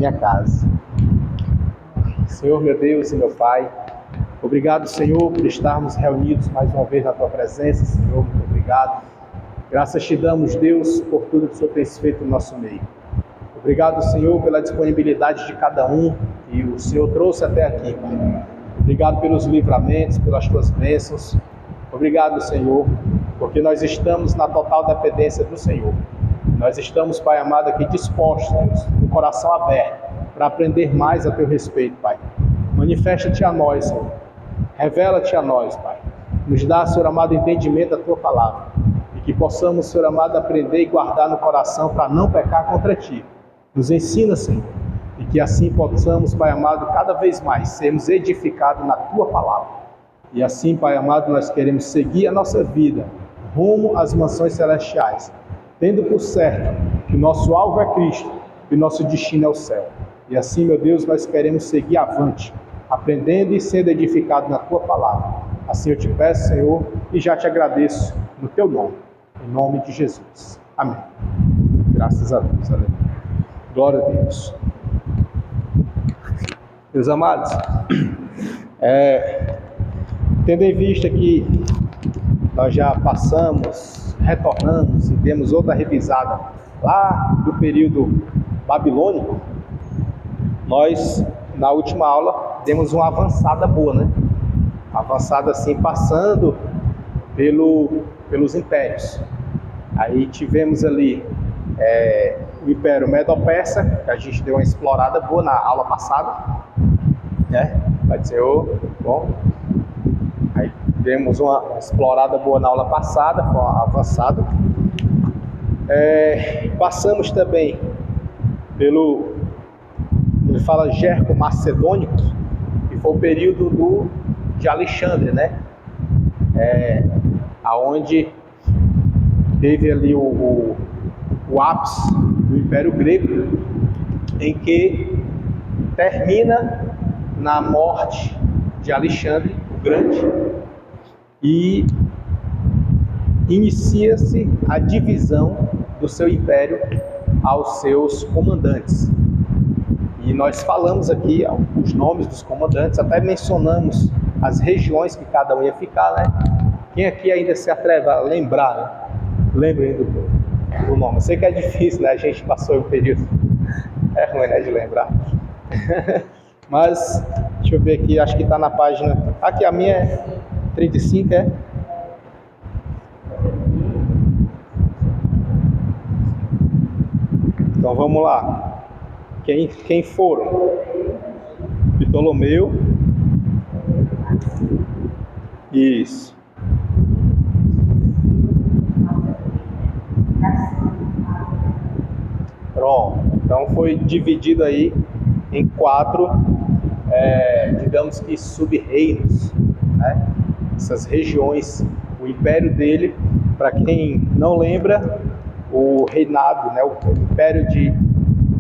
minha casa. Senhor, meu Deus e meu Pai, obrigado, Senhor, por estarmos reunidos mais uma vez na Tua presença, Senhor, muito obrigado. Graças te damos, Deus, por tudo que o Senhor tem feito no nosso meio. Obrigado, Senhor, pela disponibilidade de cada um que o Senhor trouxe até aqui, Pai. Obrigado pelos livramentos, pelas Tuas bênçãos. Obrigado, Senhor, porque nós estamos na total dependência do Senhor. Nós estamos, Pai amado, aqui dispostos, Deus, com o coração aberto, para aprender mais a Teu respeito, Pai. Manifesta-te a nós, Senhor. Revela-te a nós, Pai. Nos dá, Senhor amado, entendimento da Tua palavra. E que possamos, Senhor amado, aprender e guardar no coração para não pecar contra Ti. Nos ensina, Senhor. E que assim possamos, Pai amado, cada vez mais sermos edificados na Tua palavra. E assim, Pai amado, nós queremos seguir a nossa vida rumo às mansões celestiais, tendo por certo que o nosso alvo é Cristo e o nosso destino é o céu. E assim, meu Deus, nós queremos seguir avante, aprendendo e sendo edificados na Tua palavra. Assim eu te peço, Senhor, e já te agradeço no Teu nome, em nome de Jesus. Amém. Graças a Deus. Aleluia. Glória a Deus. Meus amados, tendo em vista que nós já passamos, retornamos e demos outra revisada lá do período babilônico, nós, na última aula, demos uma avançada boa, né? Avançada assim, passando pelos impérios. Aí tivemos ali o Império Medo-Persa, que a gente deu uma explorada boa na aula passada, né? Vai dizer, bom. Aí demos uma explorada boa na aula passada, com a avançada. Passamos também ele fala Gerco-Macedônico, que foi o período de Alexandre, né? Aonde teve ali o ápice do Império Grego, em que termina na morte de Alexandre o Grande e inicia-se a divisão do seu império aos seus comandantes. E nós falamos aqui os nomes dos comandantes, até mencionamos as regiões que cada um ia ficar, né? Quem aqui ainda se atreve a lembrar, né? Lembrem do nome. Eu sei que é difícil, né? A gente passou um período. É ruim, né, de lembrar. Mas, deixa eu ver aqui, acho que está na página... Aqui, a minha é 35, é? Então, vamos lá. Quem foram? Ptolomeu. Isso. Pronto. Então foi dividido aí em 4, digamos que sub-reinos, né? Essas regiões. O império dele, para quem não lembra, o reinado, né? O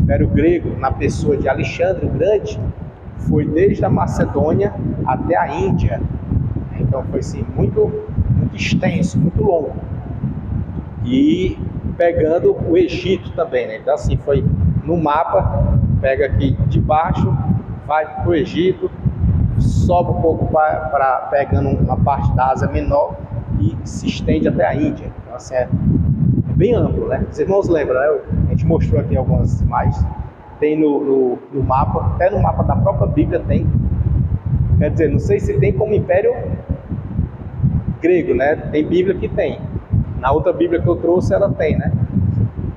Império Grego, na pessoa de Alexandre o Grande, foi desde a Macedônia até a Índia. Então foi assim, muito extenso, muito longo. E pegando o Egito também, né? Então assim, foi no mapa, pega aqui de baixo, vai para o Egito, sobe um pouco pegando uma parte da Ásia Menor e se estende até a Índia. Então assim, é bem amplo, né? Os irmãos lembram, né? A gente mostrou aqui algumas imagens. Tem no mapa, até no mapa da própria Bíblia tem. Quer dizer, não sei se tem como Império Grego, né? Tem Bíblia que tem. Na outra Bíblia que eu trouxe, ela tem, né?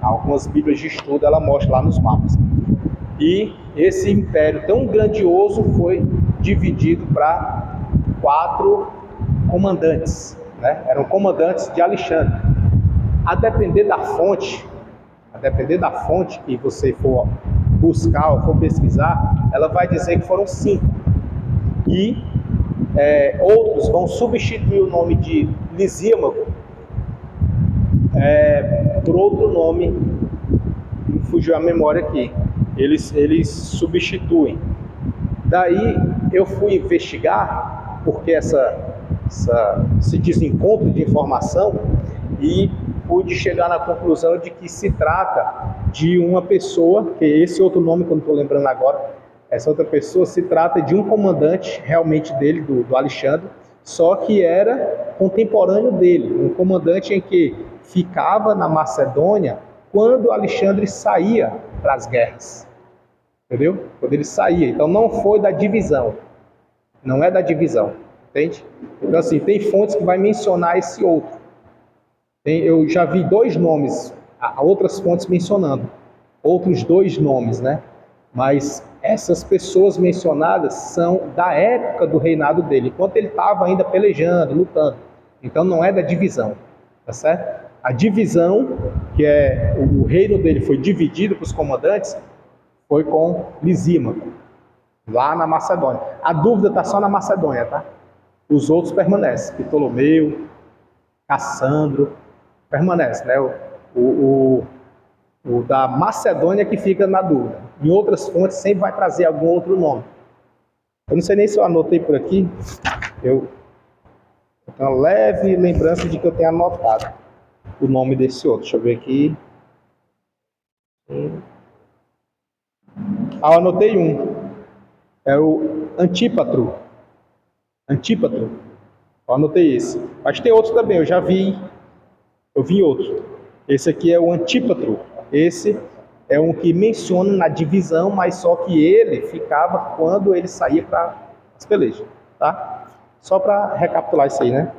Algumas Bíblias de estudo, ela mostra lá nos mapas. E esse império tão grandioso foi dividido para 4 comandantes, né? Eram comandantes de Alexandre. A depender da fonte que você for buscar ou for pesquisar, ela vai dizer que foram 5. E outros vão substituir o nome de Lisímaco por outro nome, me fugiu a memória aqui. Eles substituem. Daí eu fui investigar, porque esse desencontro de informação, e pude chegar na conclusão de que se trata de uma pessoa, que esse outro nome que eu não estou lembrando agora, essa outra pessoa se trata de um comandante realmente dele, do Alexandre, só que era contemporâneo dele, um comandante em que ficava na Macedônia quando Alexandre saía para as guerras, entendeu? Quando ele saía, então não foi da divisão, não é da divisão, entende? Então assim, tem fontes que vai mencionar esse outro. Eu já vi dois nomes, outras fontes mencionando, outros dois nomes, né? Mas essas pessoas mencionadas são da época do reinado dele, enquanto ele estava ainda pelejando, lutando. Então não é da divisão, tá certo? A divisão, que é o reino dele foi dividido para os comandantes, foi com Lisímaco, lá na Macedônia. A dúvida está só na Macedônia, tá? Os outros permanecem, Ptolomeu, Cassandro, permanece, né? O da Macedônia que fica na dúvida. Em outras fontes sempre vai trazer algum outro nome. Eu não sei nem se eu anotei por aqui. Eu tenho uma leve lembrança de que eu tenho anotado o nome desse outro. Deixa eu ver aqui. Eu anotei um. É o Antípatro. Antípatro. Eu anotei esse. Mas tem outros também, eu já vi. Eu vi outro. Esse aqui é o Antípatro. Esse é um que menciona na divisão, mas só que ele ficava quando ele saía para as pelejas, tá? Só para recapitular isso aí, né?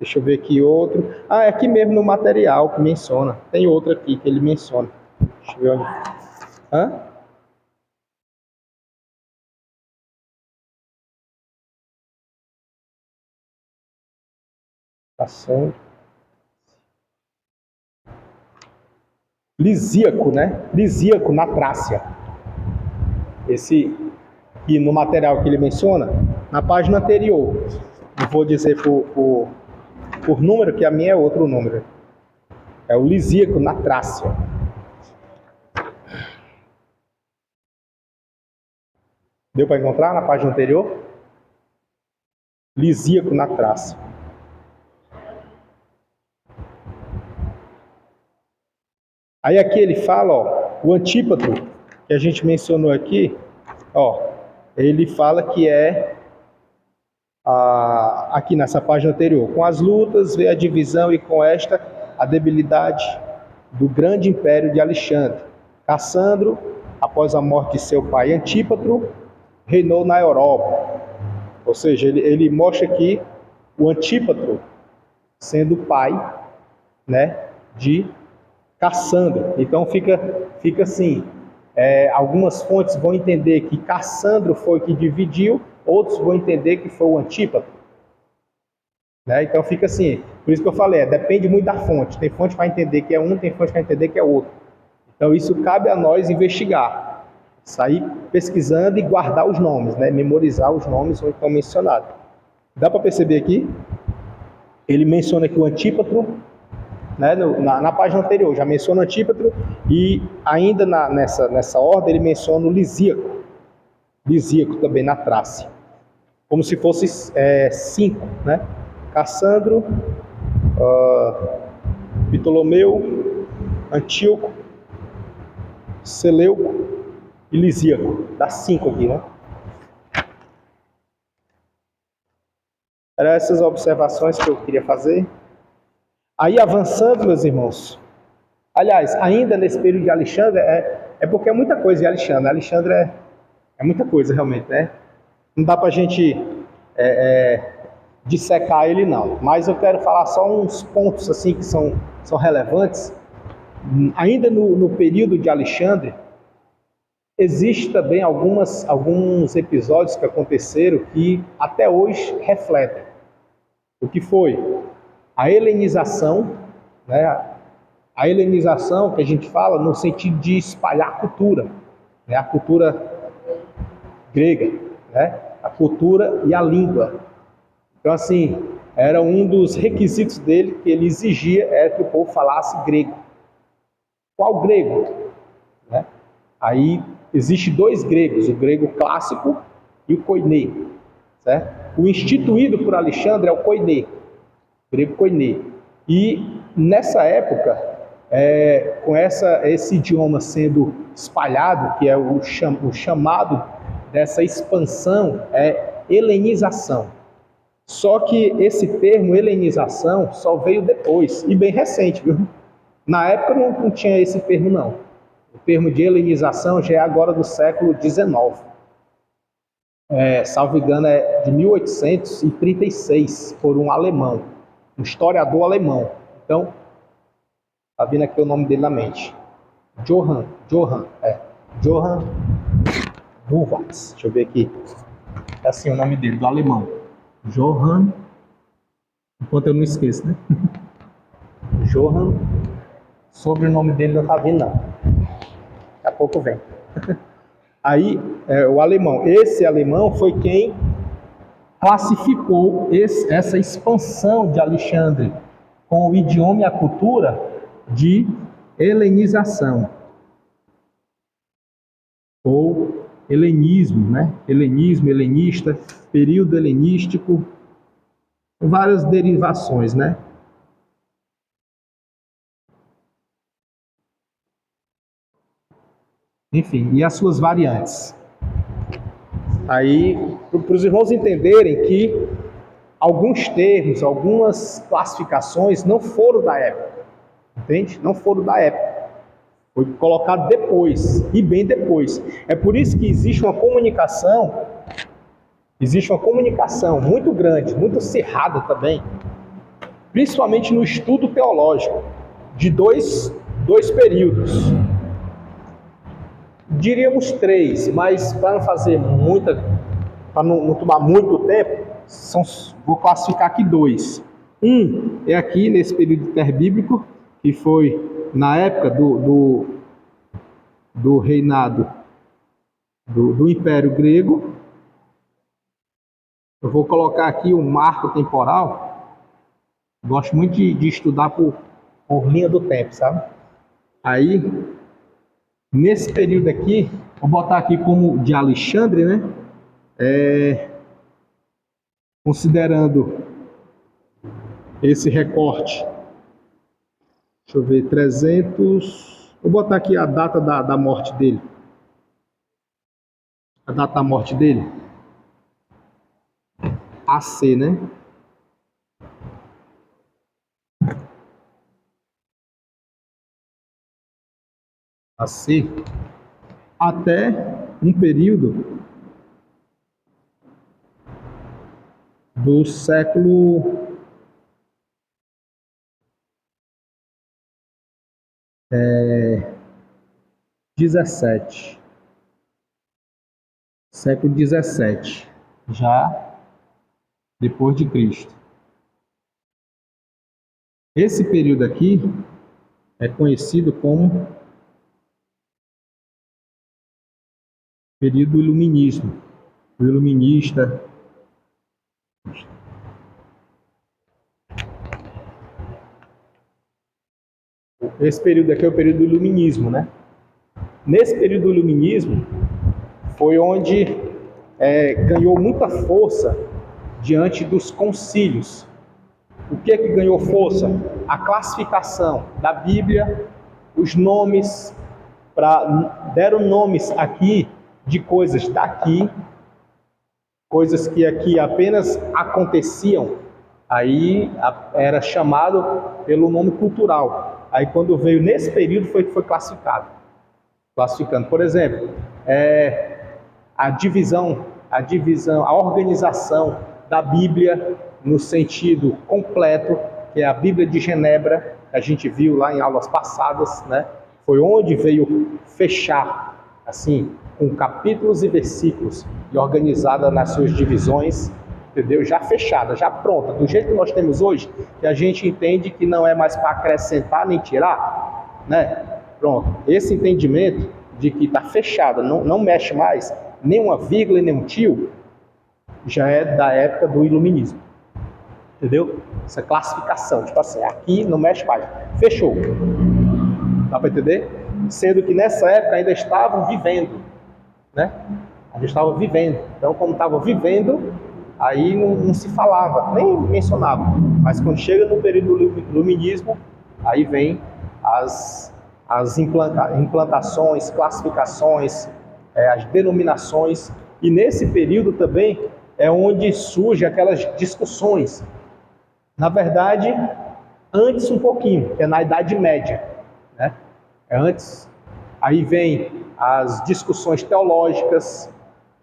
Deixa eu ver aqui outro. É aqui mesmo no material que menciona. Tem outro aqui que ele menciona. Deixa eu ver onde. Ação. Lisíaco, né? Lisíaco na Trácia. Esse aqui no material que ele menciona, na página anterior. Não vou dizer por número, que a minha é outro número. É o Lisíaco na Trácia. Deu para encontrar na página anterior? Lisíaco na Trácia. Aí aqui ele fala, ó, o Antípatro, que a gente mencionou aqui, ó, ele fala que é, aqui nessa página anterior, com as lutas veio a divisão e com esta a debilidade do grande império de Alexandre. Cassandro, após a morte de seu pai Antípatro, reinou na Europa. Ou seja, ele mostra aqui o Antípatro sendo pai, né, de Cassandro. Então fica assim, algumas fontes vão entender que Cassandro foi o que dividiu, outros vão entender que foi o Antípatro, né? Então fica assim, por isso que eu falei, depende muito da fonte. Tem fonte que vai entender que é um, tem fonte que vai entender que é outro. Então isso cabe a nós investigar, sair pesquisando e guardar os nomes, né? Memorizar os nomes onde estão mencionados. Dá para perceber aqui? Ele menciona que o Antípatro, né, na página anterior, já menciona o Antípatro, e ainda nessa ordem ele menciona o Lisíaco. Lisíaco também na Trácia. Como se fosse 5, né? Cassandro, Ptolomeu, Antíoco, Seleuco e Lisíaco. Dá 5 aqui, né? Eram essas observações que eu queria fazer. Aí avançando, meus irmãos, aliás, ainda nesse período de Alexandre, porque é muita coisa de Alexandre. Alexandre é muita coisa realmente, né? Não dá pra gente dissecar ele não, mas eu quero falar só uns pontos assim que são relevantes. Ainda no período de Alexandre, existe também alguns episódios que aconteceram que até hoje refletem. O que foi? A helenização, né? A helenização que a gente fala no sentido de espalhar a cultura, né? A cultura grega, né? A cultura e a língua. Então, assim, era um dos requisitos dele que ele exigia, era que o povo falasse grego. Qual grego? Né? Aí existe 2 gregos, o grego clássico e o koiné, certo? O instituído por Alexandre é o koiné, grego koiné. E nessa época, com esse idioma sendo espalhado, que é o chamado dessa expansão, é helenização. Só que esse termo helenização só veio depois, e bem recente, viu? Na época não tinha esse termo, não. O termo de helenização já é agora do século XIX. Salvo engano, é de 1836, por um alemão, um historiador alemão. Então, tá vindo aqui o nome dele na mente. Johann Buchwitz. Deixa eu ver aqui. É assim o nome dele, do alemão. Johann, enquanto eu não esqueço, né? Johann, sobrenome dele não tá vindo, não. Daqui a pouco vem. Aí, o alemão. Esse alemão foi quem classificou essa expansão de Alexandre com o idioma e a cultura de helenização. Ou helenismo, né? Helenismo, helenista, período helenístico, várias derivações, né? Enfim, e as suas variantes. Aí, para os irmãos entenderem que alguns termos, algumas classificações não foram da época, entende? Não foram da época. Foi colocado depois, e bem depois. É por isso que existe uma comunicação muito grande, muito acirrada também, principalmente no estudo teológico, de dois períodos. Diríamos 3, mas para não fazer para não tomar muito tempo, vou classificar aqui 2. Um é aqui nesse período interbíblico, que foi na época do reinado do Império Grego. Eu vou colocar aqui um marco temporal. Gosto muito de estudar por linha do tempo, sabe? Aí, nesse período aqui, vou botar aqui como de Alexandre, né? Considerando esse recorte, deixa eu ver, 300... Vou botar aqui a data da morte dele. A data da morte dele. AC, né? AC. Até um período do século XVII. Século XVII, já depois de Cristo. Esse período aqui é conhecido como período do iluminismo. O iluminista. Esse período aqui é o período do iluminismo, né? Nesse período do iluminismo foi onde ganhou muita força diante dos concílios. O que é que ganhou força? A classificação da Bíblia, os nomes, deram nomes aqui de coisas daqui, coisas que aqui apenas aconteciam, aí era chamado pelo nome cultural. Aí quando veio nesse período foi que foi classificando. Por exemplo, a organização da Bíblia no sentido completo, que é a Bíblia de Genebra, que a gente viu lá em aulas passadas, né? Foi onde veio fechar, assim, com capítulos e versículos, e organizada nas suas divisões, entendeu? Já fechada, já pronta, do jeito que nós temos hoje, que a gente entende que não é mais para acrescentar nem tirar, né? Pronto, esse entendimento de que está fechada, não mexe mais, nem uma vírgula e nem um tio, já é da época do iluminismo, entendeu? Essa classificação, tipo assim, aqui não mexe mais, fechou, dá para entender? Sendo que nessa época ainda estavam vivendo, né? A gente estava vivendo, então como estava vivendo, aí não se falava, nem mencionava, mas quando chega no período do iluminismo, aí vem as implantações, classificações, as denominações, e nesse período também é onde surgem aquelas discussões. Na verdade, antes um pouquinho, é na Idade Média, né? É antes, aí vem as discussões teológicas,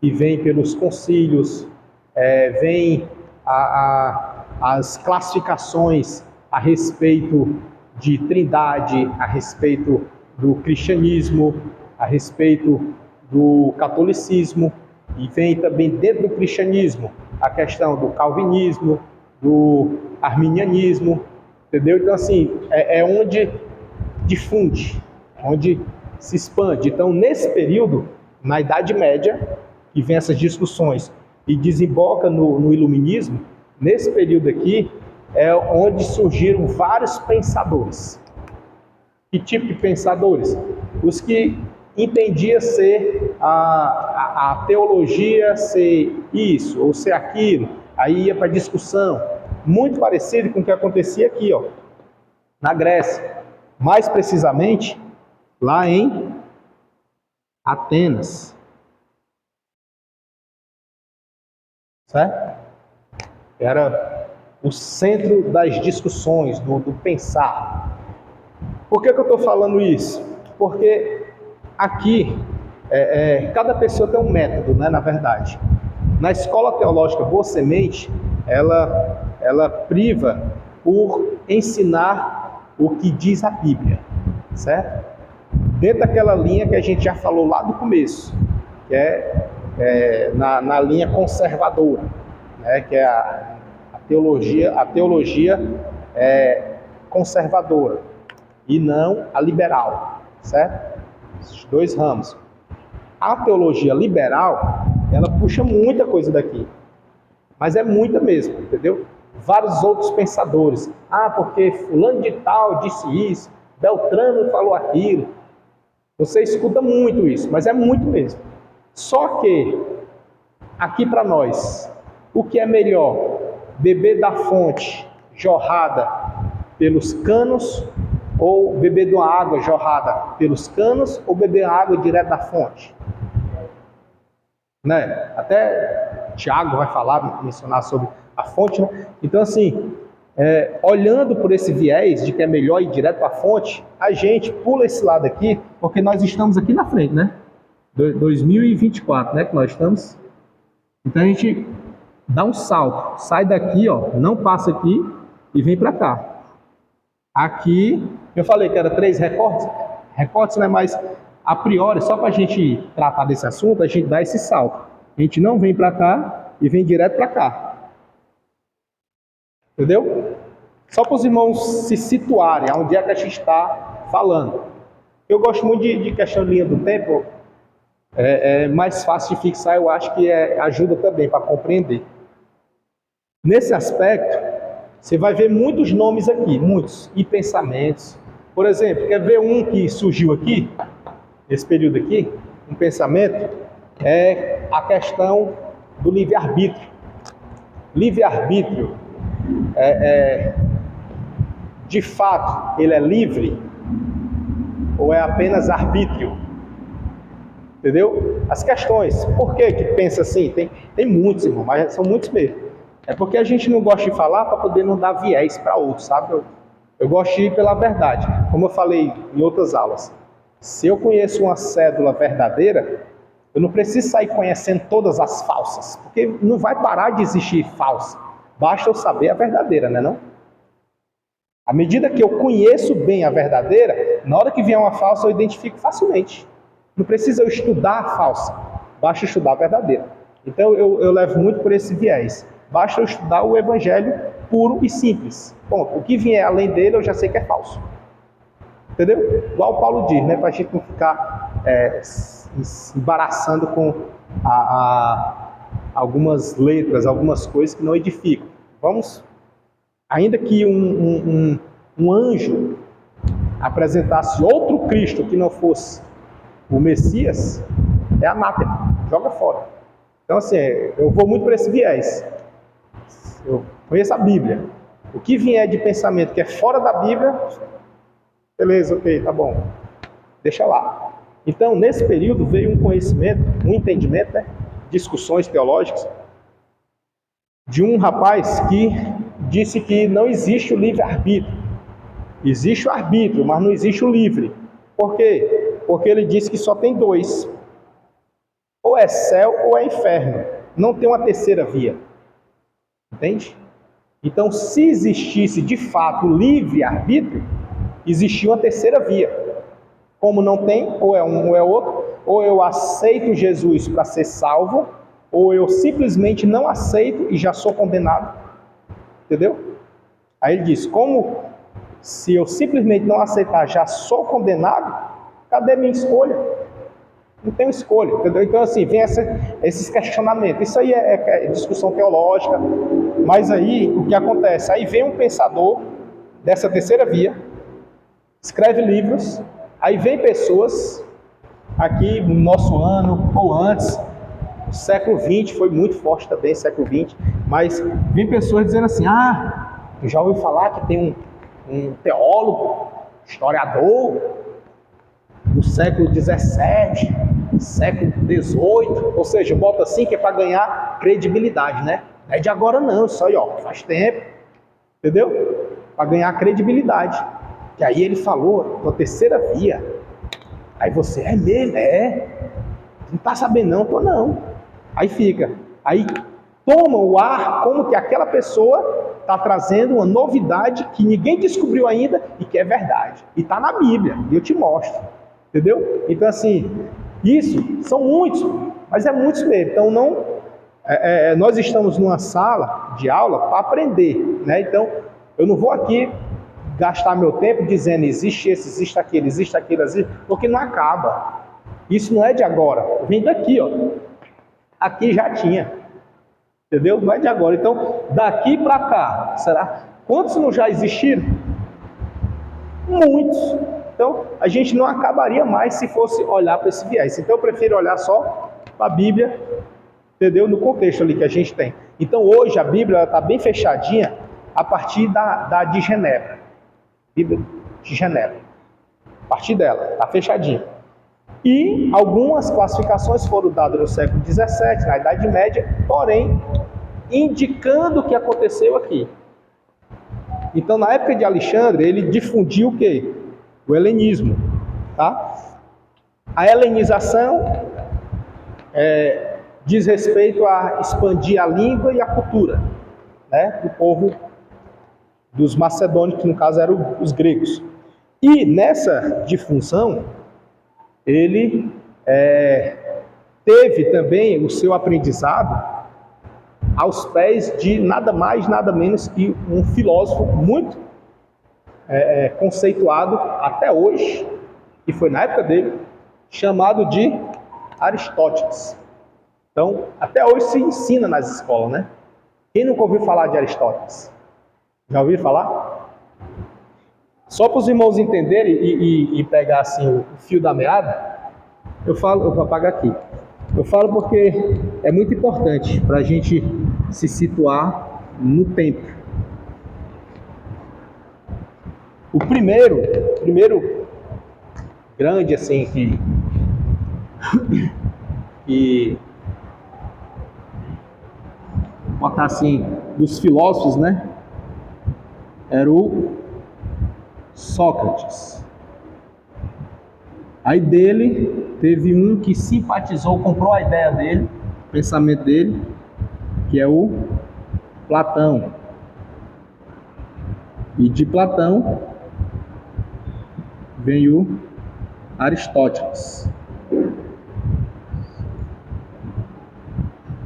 que vêm pelos concílios, vem as classificações a respeito de trindade, a respeito do cristianismo, a respeito do catolicismo, e vem também dentro do cristianismo a questão do calvinismo, do arminianismo, entendeu? Então assim, é onde difunde, onde se expande. Então nesse período, na Idade Média, que vem essas discussões e desemboca no iluminismo, nesse período aqui é onde surgiram vários pensadores. Que tipo de pensadores? Os que entendiam ser a teologia ser isso ou ser aquilo, aí ia para discussão, muito parecido com o que acontecia aqui, ó, na Grécia, mais precisamente lá em Atenas, certo? Era o centro das discussões, do pensar. Por que eu estou falando isso? Porque aqui, cada pessoa tem um método, né, na verdade. Na escola teológica Boa Semente, ela priva por ensinar o que diz a Bíblia, certo? Dentro daquela linha que a gente já falou lá do começo, que é na linha conservadora, né, que é a teologia conservadora e não a liberal, certo? Esses dois ramos. A teologia liberal, ela puxa muita coisa daqui, mas é muita mesmo, entendeu? Vários outros pensadores, porque fulano de tal disse isso, Beltrano falou aquilo. Você escuta muito isso, mas é muito mesmo. Só que, aqui para nós, o que é melhor? Beber da fonte jorrada pelos canos, ou beber de uma água jorrada pelos canos, ou beber água direto da fonte? Né? Até Tiago vai mencionar sobre a fonte, né? Então assim, olhando por esse viés de que é melhor ir direto para a fonte, a gente pula esse lado aqui, porque nós estamos aqui na frente, né? 2024, né, que nós estamos. Então a gente dá um salto, sai daqui, ó, não passa aqui e vem para cá. Aqui, eu falei que era 3 recortes, né, mas a priori, só para a gente tratar desse assunto, a gente dá esse salto. A gente não vem para cá e vem direto para cá. Entendeu? Só para os irmãos se situarem onde é que a gente está falando. Eu gosto muito de questão de linha do tempo, é mais fácil de fixar, eu acho que ajuda também para compreender. Nesse aspecto, você vai ver muitos nomes aqui, muitos, e pensamentos. Por exemplo, quer ver um que surgiu aqui, nesse período aqui, um pensamento, é a questão do livre-arbítrio. Livre-arbítrio, de fato, ele é livre ou é apenas arbítrio? Entendeu? As questões, por que pensa assim? Tem muitos, irmão, mas são muitos mesmo. É porque a gente não gosta de falar para poder não dar viés para outros, sabe? Eu gosto de ir pela verdade. Como eu falei em outras aulas, se eu conheço uma cédula verdadeira, eu não preciso sair conhecendo todas as falsas, porque não vai parar de existir falsa. Basta eu saber a verdadeira, né, não? À medida que eu conheço bem a verdadeira, na hora que vier uma falsa, eu identifico facilmente. Não precisa eu estudar a falsa, basta estudar a verdadeira. Então eu levo muito por esse viés. Basta eu estudar o evangelho puro e simples. Ponto. O que vier além dele, eu já sei que é falso. Entendeu? Igual o Paulo diz, né? Para a gente não ficar se embaraçando com algumas letras, algumas coisas que não edificam. Vamos, ainda que um anjo apresentasse outro Cristo que não fosse o Messias, é anátema, joga fora. Então assim, eu vou muito por esse viés. Eu conheço a Bíblia. O que vier de pensamento que é fora da Bíblia, Beleza, ok, tá bom. Deixa lá. Então, nesse período veio um conhecimento, um entendimento, né? Discussões teológicas, de um rapaz que disse que não existe o livre-arbítrio. Existe o arbítrio, mas não existe o livre. Por quê? Porque ele disse que só tem dois. Ou é céu ou é inferno. Não tem uma terceira via. Entende? Então, se existisse de fato livre-arbítrio, existia uma terceira via. Como não tem, ou é um ou é outro, ou eu aceito Jesus para ser salvo, ou eu simplesmente não aceito e já sou condenado. Entendeu? Aí ele diz, como se eu simplesmente não aceitar já sou condenado, cadê minha escolha? Não tenho escolha, entendeu? Então assim, vem esses questionamentos. Isso aí é discussão teológica, mas aí o que acontece? Aí vem um pensador dessa terceira via, escreve livros, aí vem pessoas, aqui no nosso ano ou antes, século XX foi muito forte também, século XX, mas vem pessoas dizendo assim, tu já ouviu falar que tem um teólogo, historiador, do século XVII, século XVIII, ou seja, bota assim que é para ganhar credibilidade, né? Não é de agora não, isso aí ó, faz tempo, entendeu? Para ganhar credibilidade. Que aí ele falou, a terceira via. Aí você, é mesmo? É? Não tá sabendo não? Tô não. Aí fica. Aí toma o ar como que aquela pessoa está trazendo uma novidade que ninguém descobriu ainda e que é verdade. E está na Bíblia. E eu te mostro. Entendeu? Então assim, isso são muitos, mas é muitos mesmo. Então nós estamos numa sala de aula para aprender, né? Então eu não vou aqui gastar meu tempo dizendo existe esse, existe aquele, porque não acaba. Isso não é de agora. Vem daqui, ó. Aqui já tinha. Entendeu? Não é de agora. Então, daqui para cá, será? Quantos não já existiram? Muitos. Então, a gente não acabaria mais se fosse olhar para esse viés. Então, eu prefiro olhar só para a Bíblia, entendeu? No contexto ali que a gente tem. Então, hoje, a Bíblia está bem fechadinha a partir da de Genebra. Bíblia de Genebra. A partir dela, está fechadinha. E algumas classificações foram dadas no século XVII, na Idade Média, porém, indicando o que aconteceu aqui. Então, na época de Alexandre, ele difundiu o quê? O helenismo. Tá? A helenização diz respeito a expandir a língua e a cultura, né, do povo dos macedônios, que no caso eram os gregos. E nessa difusão, ele teve também o seu aprendizado aos pés de nada mais, nada menos que um filósofo muito conceituado até hoje, que foi na época dele, chamado de Aristóteles. Então, até hoje se ensina nas escolas, né? Quem nunca ouviu falar de Aristóteles? Já ouviram falar? Só para os irmãos entenderem e pegar assim o fio da meada, eu vou apagar aqui. Eu falo porque é muito importante para a gente se situar no tempo. O primeiro grande assim que botar assim dos filósofos, né? Era o Sócrates. Aí dele teve um que simpatizou, comprou a ideia dele, o pensamento dele, que é o Platão. E de Platão vem o Aristóteles.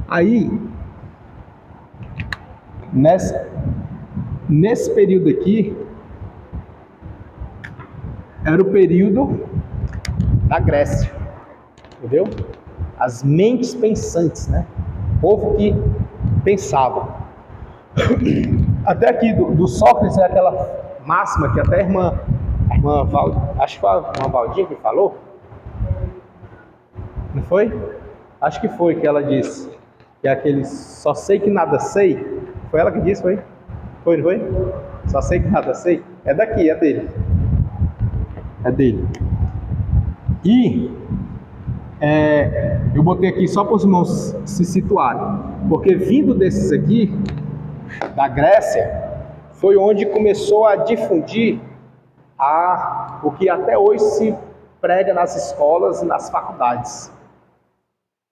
Aí, nesse período aqui, era o período da Grécia, entendeu? As mentes pensantes, né? O povo que pensava. Até aqui do Sócrates é aquela máxima que até a irmã acho que foi a irmã Valdinha que falou, não foi? Acho que foi que ela disse, que é aquele só sei que nada sei. Foi ela que disse, foi? Foi, não foi? Só sei que nada sei. É daqui, é dele. É dele. E eu botei aqui só para os irmãos se situarem, porque vindo desses aqui, da Grécia, foi onde começou a difundir o que até hoje se prega nas escolas e nas faculdades,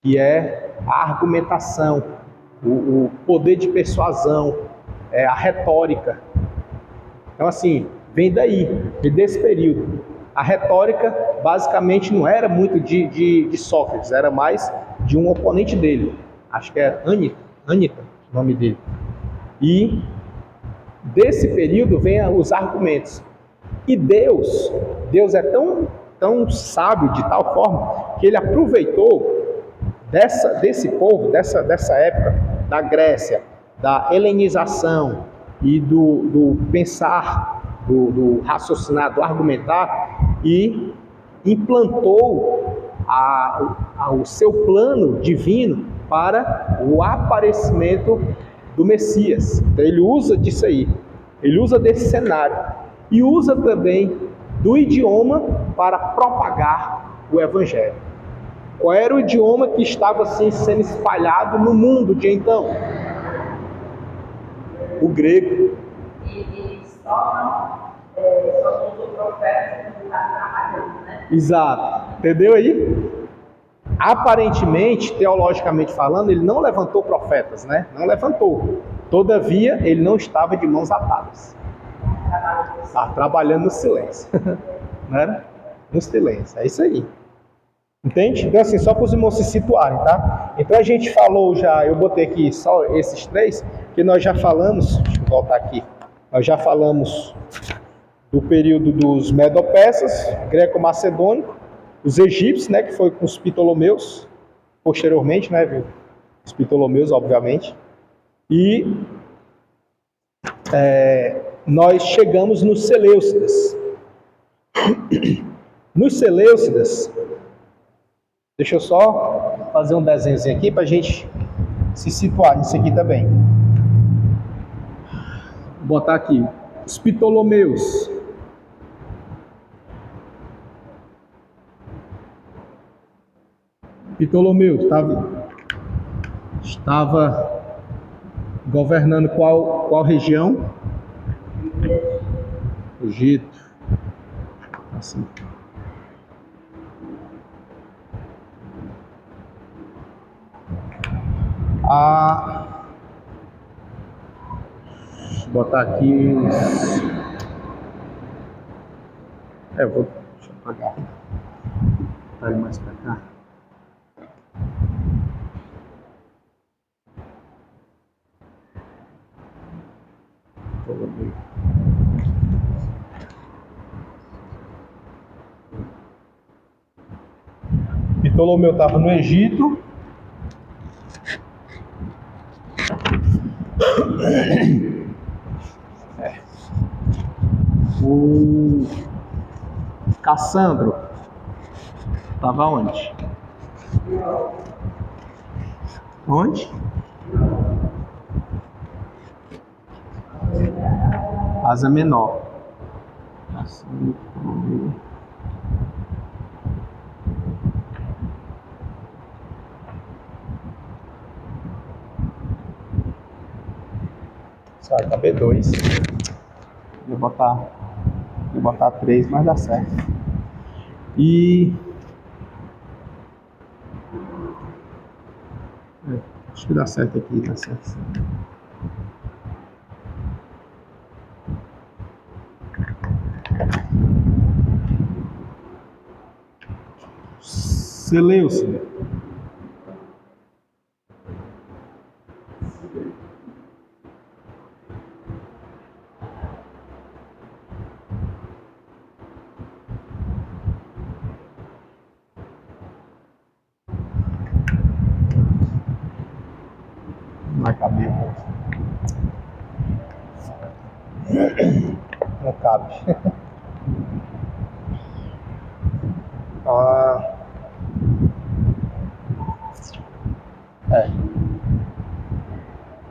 que é a argumentação, o poder de persuasão, a retórica. Então, assim, vem daí, vem desse período. A retórica, basicamente, não era muito de Sócrates, era mais de um oponente dele. Acho que é Ânica, o nome dele. E desse período vem os argumentos. E Deus é tão sábio de tal forma que ele aproveitou desse povo, dessa época, da Grécia, da helenização e do pensar, do raciocinar, do argumentar, e implantou o seu plano divino para o aparecimento do Messias. Então ele usa disso aí, ele usa desse cenário e usa também do idioma para propagar o Evangelho. Qual era o idioma que estava assim sendo espalhado no mundo de então? O grego. E só usou profetas que estavam trabalhando, né? Exato. Entendeu aí? Aparentemente, teologicamente falando, ele não levantou profetas, né? Não levantou. Todavia, ele não estava de mãos atadas. Estava trabalhando no silêncio. Não era? No silêncio. É isso aí. Entende? Então, assim, só para os irmãos se situarem, tá? Então, a gente falou já, eu botei aqui só esses três, que nós já falamos, deixa eu voltar aqui, nós já falamos do período dos Medo-Persas, greco-macedônico, os egípcios, né, que foi com os Ptolomeus, posteriormente, né, viu? Os Ptolomeus, obviamente. E nós chegamos nos Seleucidas. Nos Seleucidas, deixa eu só fazer um desenhozinho aqui para a gente se situar nisso aqui também. Vou botar aqui, os Ptolomeus. Ptolomeu estava governando qual região? Egito. Assim. Deixa eu botar aqui. Deixa eu apagar. Botar ele mais para cá. Ptolomeu estava no Egito. O Cassandro estava onde? Onde? Ásia Menor. Assim, só tá B2. Vou botar 3, mas dá certo. E acho que dá certo aqui, dá certo. Seleucida. Vai caber. Não cabe.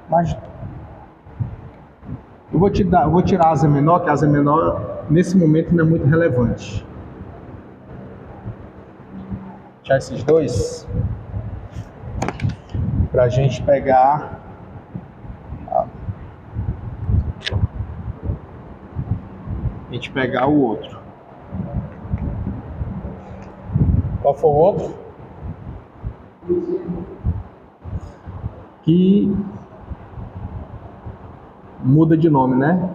Mas eu vou tirar a Ásia Menor, que a Ásia Menor nesse momento não é muito relevante. fechar esses dois para a gente pegar o outro. Qual foi o outro? Que muda de nome, né?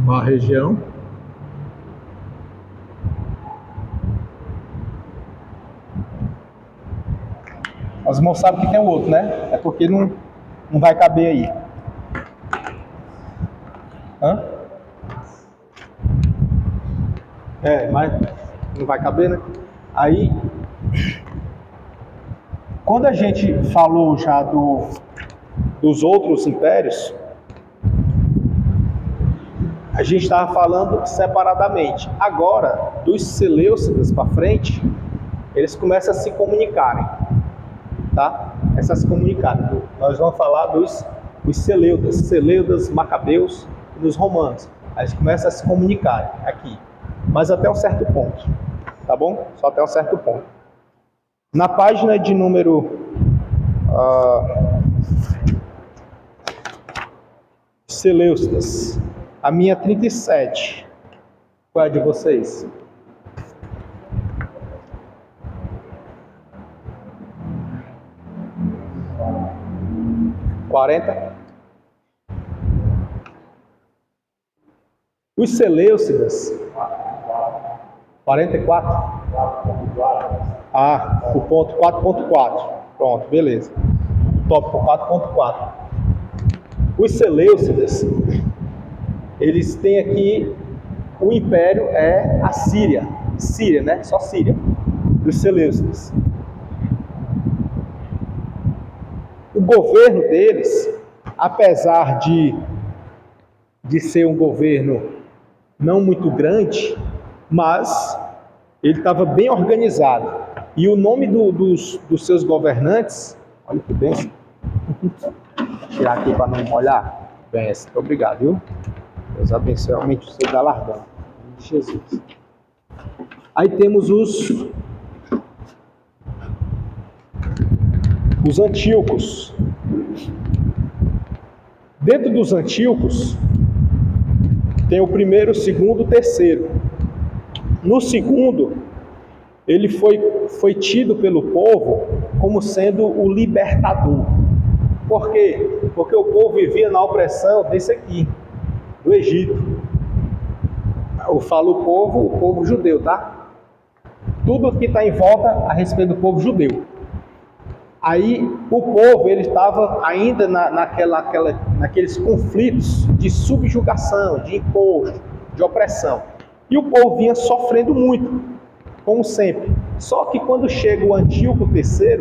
A região. Os irmãos sabem que tem o outro, né? É porque não vai caber aí. Hã? Mas não vai caber, né? Aí, quando a gente falou já dos outros impérios, a gente estava falando separadamente. Agora, dos Seleucidas para frente, eles começam a se comunicarem, tá? Começam a se comunicarem. Nós vamos falar dos Seleudas, Macabeus e dos romanos. A gente começa a se comunicarem aqui, mas até um certo ponto, tá bom? Só até um certo ponto. Na página de número Seleucidas, a minha 37. Qual é a de vocês? Os Seleucidas, 44? O ponto 4.4. Pronto, beleza. Tópico 4.4. Os Seleucidas, eles têm aqui, o império é a Síria. Síria, né? Só Síria. Dos Seleucidas. O governo deles, apesar de ser um governo não muito grande, mas ele estava bem organizado. E o nome dos seus governantes, olha que bênção. Vou tirar aqui para não molhar. Bênção, muito obrigado, viu? Deus abençoe realmente o seu galardão. Jesus. Aí temos os Antíocos. Dentro dos Antíocos, tem o primeiro, o segundo, o terceiro. No segundo, ele foi tido pelo povo como sendo o libertador. Por quê? Porque o povo vivia na opressão desse aqui, do Egito. Eu falo o povo judeu, tá? Tudo que está em volta a respeito do povo judeu. Aí o povo, ele estava ainda naqueles conflitos de subjugação, de imposto, de opressão. E o povo vinha sofrendo muito, como sempre. Só que quando chega o Antíoco III,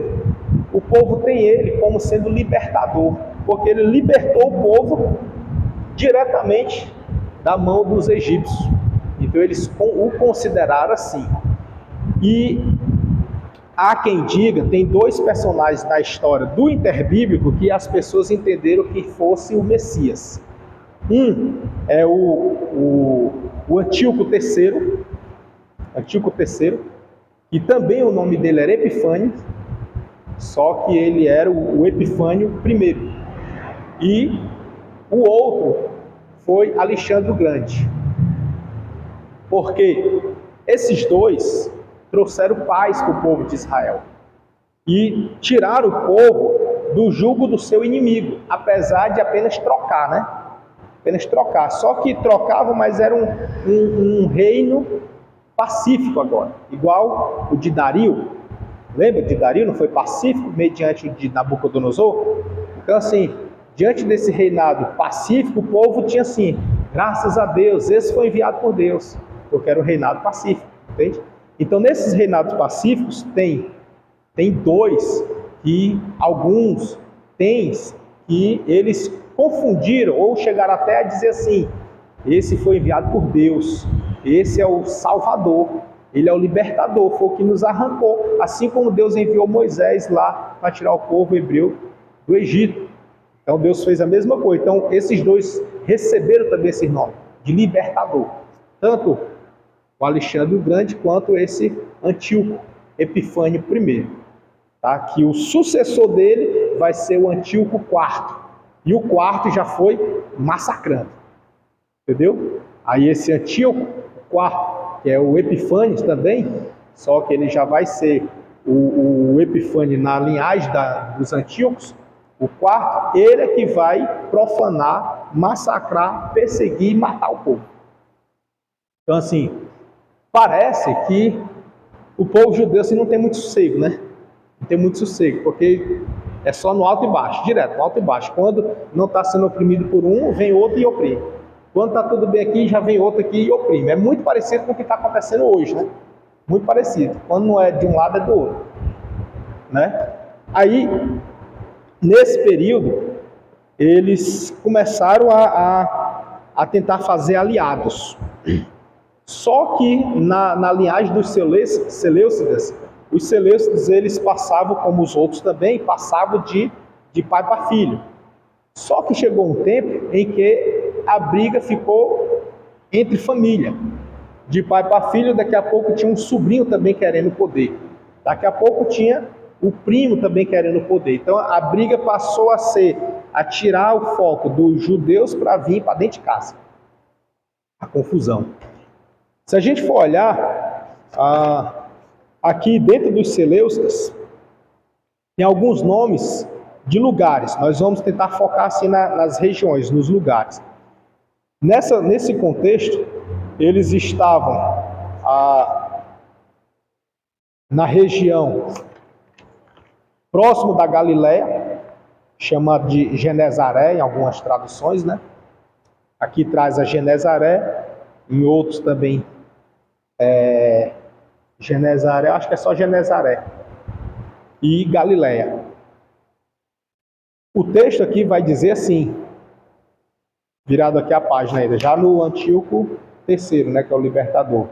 o povo tem ele como sendo libertador, porque ele libertou o povo diretamente da mão dos egípcios. Então eles o consideraram assim. E há quem diga, tem dois personagens da história do interbíblico que as pessoas entenderam que fosse o Messias. Um é o Antíoco III, e também o nome dele era Epifânio, só que ele era o Epifânio I. E o outro foi Alexandre o Grande. Porque esses dois trouxeram paz para o povo de Israel e tiraram o povo do jugo do seu inimigo, apesar de apenas trocar, né? Apenas trocar. Só que trocavam, mas era um reino pacífico agora, igual o de Dario. Lembra de Dario? Não foi pacífico mediante o de Nabucodonosor? Então, assim, diante desse reinado pacífico, o povo tinha assim, graças a Deus, esse foi enviado por Deus, porque era um reinado pacífico, entende? Então, nesses reinados pacíficos, tem dois que alguns têm que eles confundiram ou chegaram até a dizer assim, esse foi enviado por Deus, esse é o Salvador. Ele é o libertador, foi o que nos arrancou, assim como Deus enviou Moisés lá para tirar o povo hebreu do Egito. Então Deus fez a mesma coisa. Então esses dois receberam também esse nome de libertador. Tanto o Alexandre o Grande quanto esse Antíoco Epifânio I. Tá? Que o sucessor dele vai ser o Antíoco IV. E o quarto já foi massacrando. Entendeu? Aí esse Antíoco IV, que é o Epifânio também, só que ele já vai ser o Epifânio na linhagem dos Antíocos, o quarto, ele é que vai profanar, massacrar, perseguir e matar o povo. Então assim, parece que o povo judeu assim, não tem muito sossego, né? Não tem muito sossego, porque é só no alto e baixo, direto, no alto e baixo. Quando não está sendo oprimido por um, vem outro e oprime. Quando está tudo bem aqui, já vem outro aqui e oprime. É muito parecido com o que está acontecendo hoje, né? Muito parecido. Quando não é de um lado, é do outro. Né? Aí, nesse período, eles começaram a tentar fazer aliados. Só que na linhagem dos Seleucidas, os Seleucidas, eles passavam, como os outros também, passavam de pai para filho. Só que chegou um tempo em que a briga ficou entre família. De pai para filho, daqui a pouco tinha um sobrinho também querendo poder. Daqui a pouco tinha o primo também querendo poder. Então a briga passou a tirar o foco dos judeus para vir para dentro de casa. A confusão. Se a gente for olhar, aqui dentro dos Seleucidas, tem alguns nomes de lugares. Nós vamos tentar focar assim nas regiões, nos lugares. Nesse contexto, eles estavam na região próximo da Galileia, chamada de Genezaré, em algumas traduções, né? Aqui traz a Genezaré, em outros também Genezaré, acho que é só Genezaré, e Galileia. O texto aqui vai dizer assim, virado aqui a página ainda, já no Antíoco III, né, que é o libertador.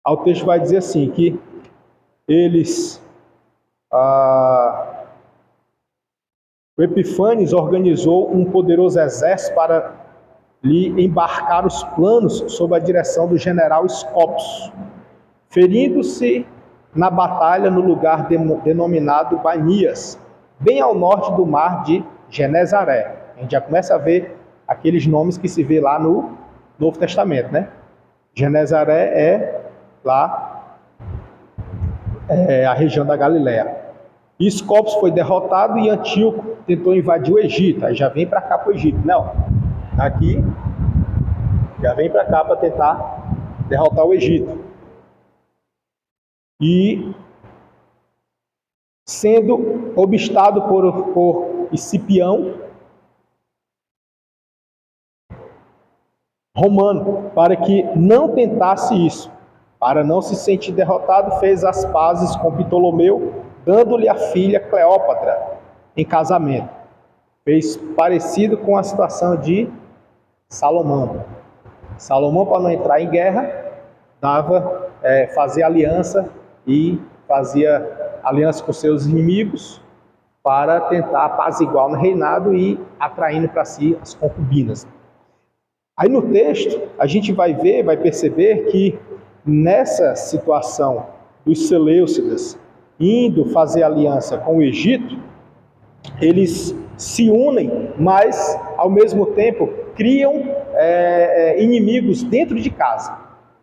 O texto vai dizer assim, que eles, o Epifânes organizou um poderoso exército para lhe embarcar os planos sob a direção do general Scopus, ferindo-se na batalha no lugar denominado Banias, bem ao norte do mar de Genezaré. A gente já começa a ver aqueles nomes que se vê lá no Novo Testamento, né? Genezaré é lá a região da Galileia. E Scopus foi derrotado e Antíoco tentou invadir o Egito. Aí já vem para cá para o Egito. Não, aqui já vem para cá para tentar derrotar o Egito. E sendo obstado por Escipião, romano, para que não tentasse isso. Para não se sentir derrotado, fez as pazes com Ptolomeu, dando-lhe a filha Cleópatra em casamento. Fez parecido com a situação de Salomão. Salomão, para não entrar em guerra, fazia aliança e fazia aliança com seus inimigos para tentar apaziguar no reinado e atraindo para si as concubinas. Aí no texto, a gente vai perceber que nessa situação dos Seleucidas indo fazer aliança com o Egito, eles se unem, mas ao mesmo tempo criam inimigos dentro de casa.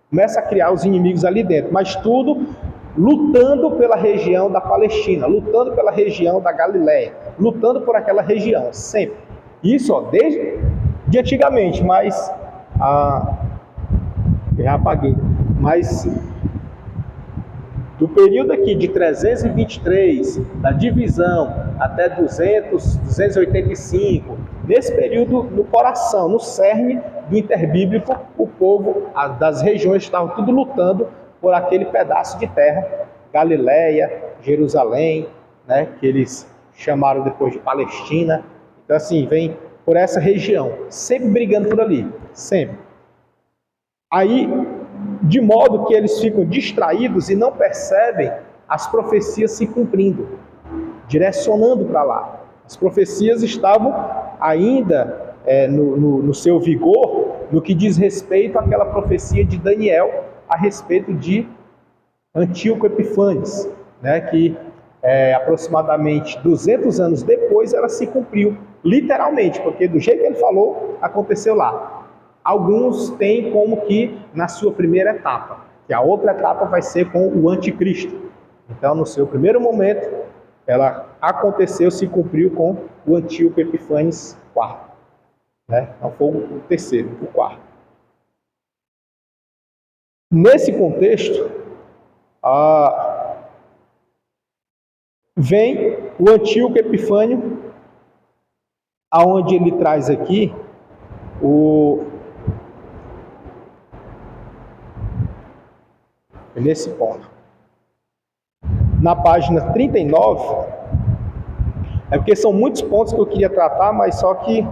Começa a criar os inimigos ali dentro, mas tudo lutando pela região da Palestina, lutando pela região da Galileia, lutando por aquela região, sempre. Isso desde de antigamente, mas já apaguei. Mas do período aqui de 323, da divisão, até 285, nesse período, no coração, no cerne do interbíblico, o povo das regiões estavam tudo lutando por aquele pedaço de terra, Galileia, Jerusalém, né, que eles chamaram depois de Palestina. Então assim, vem por essa região, sempre brigando por ali, sempre. Aí, de modo que eles ficam distraídos e não percebem as profecias se cumprindo, direcionando para lá. As profecias estavam ainda no seu vigor, no que diz respeito àquela profecia de Daniel a respeito de Antíoco Epifânes, né, que aproximadamente 200 anos depois ela se cumpriu, literalmente, porque do jeito que ele falou, aconteceu lá. Alguns têm como que na sua primeira etapa, que a outra etapa vai ser com o anticristo. Então, no seu primeiro momento, ela aconteceu, se cumpriu com o Antíoco Epifânes IV. Né? Então, foi o terceiro, o quarto. Nesse contexto, vem o Antíoco Epifânio, aonde ele traz aqui nesse ponto. Na página 39, porque são muitos pontos que eu queria tratar, mas só que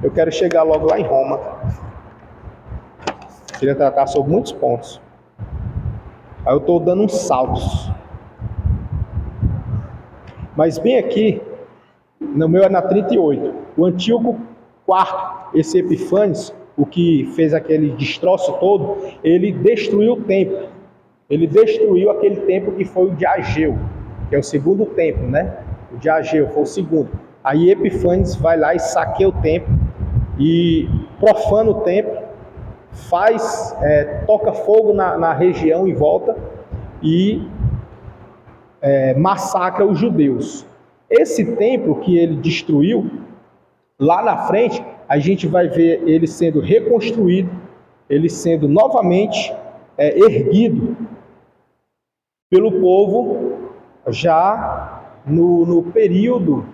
eu quero chegar logo lá em Roma. Eu queria tratar sobre muitos pontos. Aí eu estou dando uns saltos. Mas bem aqui, no meu é na 38, o Antíoco IV, esse Epifânes, o que fez aquele destroço todo, ele destruiu o templo. Ele destruiu aquele templo que foi o de Ageu, que é o segundo templo, né? O de Ageu foi o segundo. Aí Epifânes vai lá e saqueia o templo e profana o templo, toca fogo na região em volta e massacra os judeus. Esse templo que ele destruiu, lá na frente, a gente vai ver ele sendo reconstruído, ele sendo novamente erguido pelo povo já no período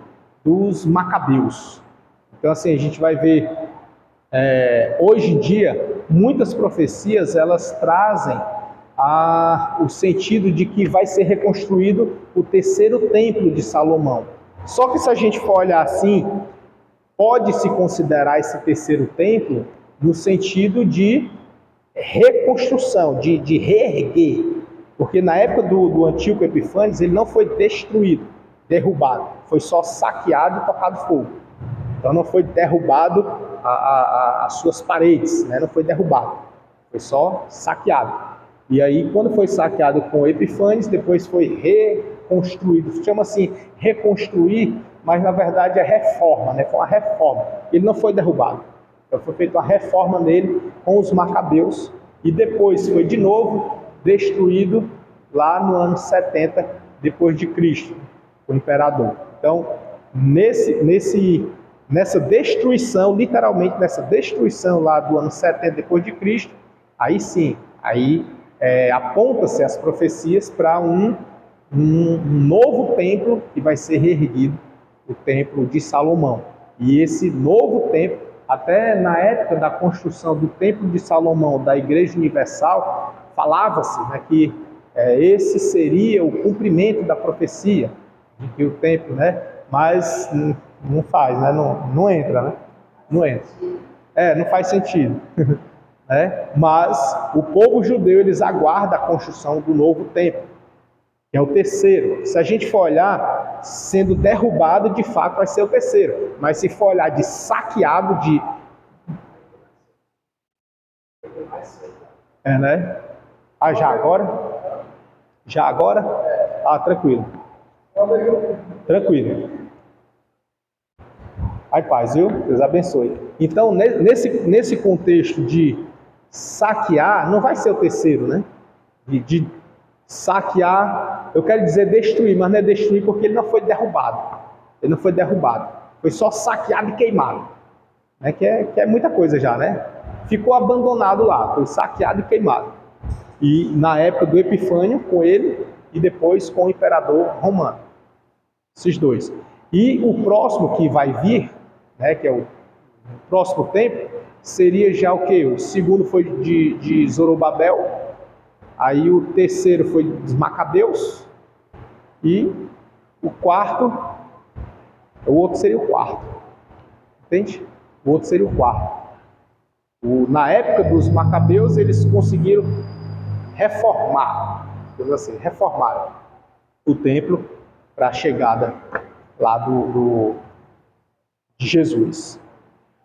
dos Macabeus. Então assim, a gente vai ver hoje em dia, muitas profecias elas trazem o sentido de que vai ser reconstruído o terceiro templo de Salomão. Só que se a gente for olhar assim, pode-se considerar esse terceiro templo no sentido de reconstrução, de reerguer. Porque na época do Antíoco Epifânes, ele não foi destruído, derrubado. Foi só saqueado e tocado fogo. Então não foi derrubado as suas paredes, né? Não foi derrubado. Foi só saqueado. E aí, quando foi saqueado com Epifânes, depois foi reconstruído. Chama assim, reconstruir, mas na verdade é reforma, né? Foi uma reforma. Ele não foi derrubado. Então foi feita uma reforma nele com os Macabeus e depois foi de novo destruído lá no ano 70 depois de Cristo, o imperador. Então, nessa destruição, literalmente nessa destruição lá do ano 70 depois de Cristo, aí sim, aponta-se as profecias para um novo templo que vai ser reerguido, o templo de Salomão. E esse novo templo, até na época da construção do templo de Salomão, da Igreja Universal, falava-se, né, que esse seria o cumprimento da profecia, de que o templo, né, mas não faz, né, não entra, né, não entra. Não faz sentido. Mas o povo judeu, eles aguardam a construção do novo templo, que é o terceiro. Se a gente for olhar, sendo derrubado, de fato vai ser o terceiro. Mas se for olhar de saqueado, né? Já agora? Já agora? Tranquilo. Tranquilo. Ai, paz, viu? Deus abençoe. Então, nesse contexto de saquear, não vai ser o terceiro, né? De saquear, eu quero dizer destruir, mas não é destruir porque ele não foi derrubado. Ele não foi derrubado. Foi só saqueado e queimado. Né? Que é muita coisa já, né? Ficou abandonado lá, foi saqueado e queimado. E na época do Epifânio, com ele, e depois com o imperador romano. Esses dois. E o próximo que vai vir, né, que é o próximo templo, seria já o quê? O segundo foi de Zorobabel, aí o terceiro foi dos Macabeus, e o quarto, o outro seria o quarto. Entende? O outro seria o quarto. Na época dos Macabeus, eles conseguiram reformar, digamos assim, reformaram o templo para a chegada lá de Jesus.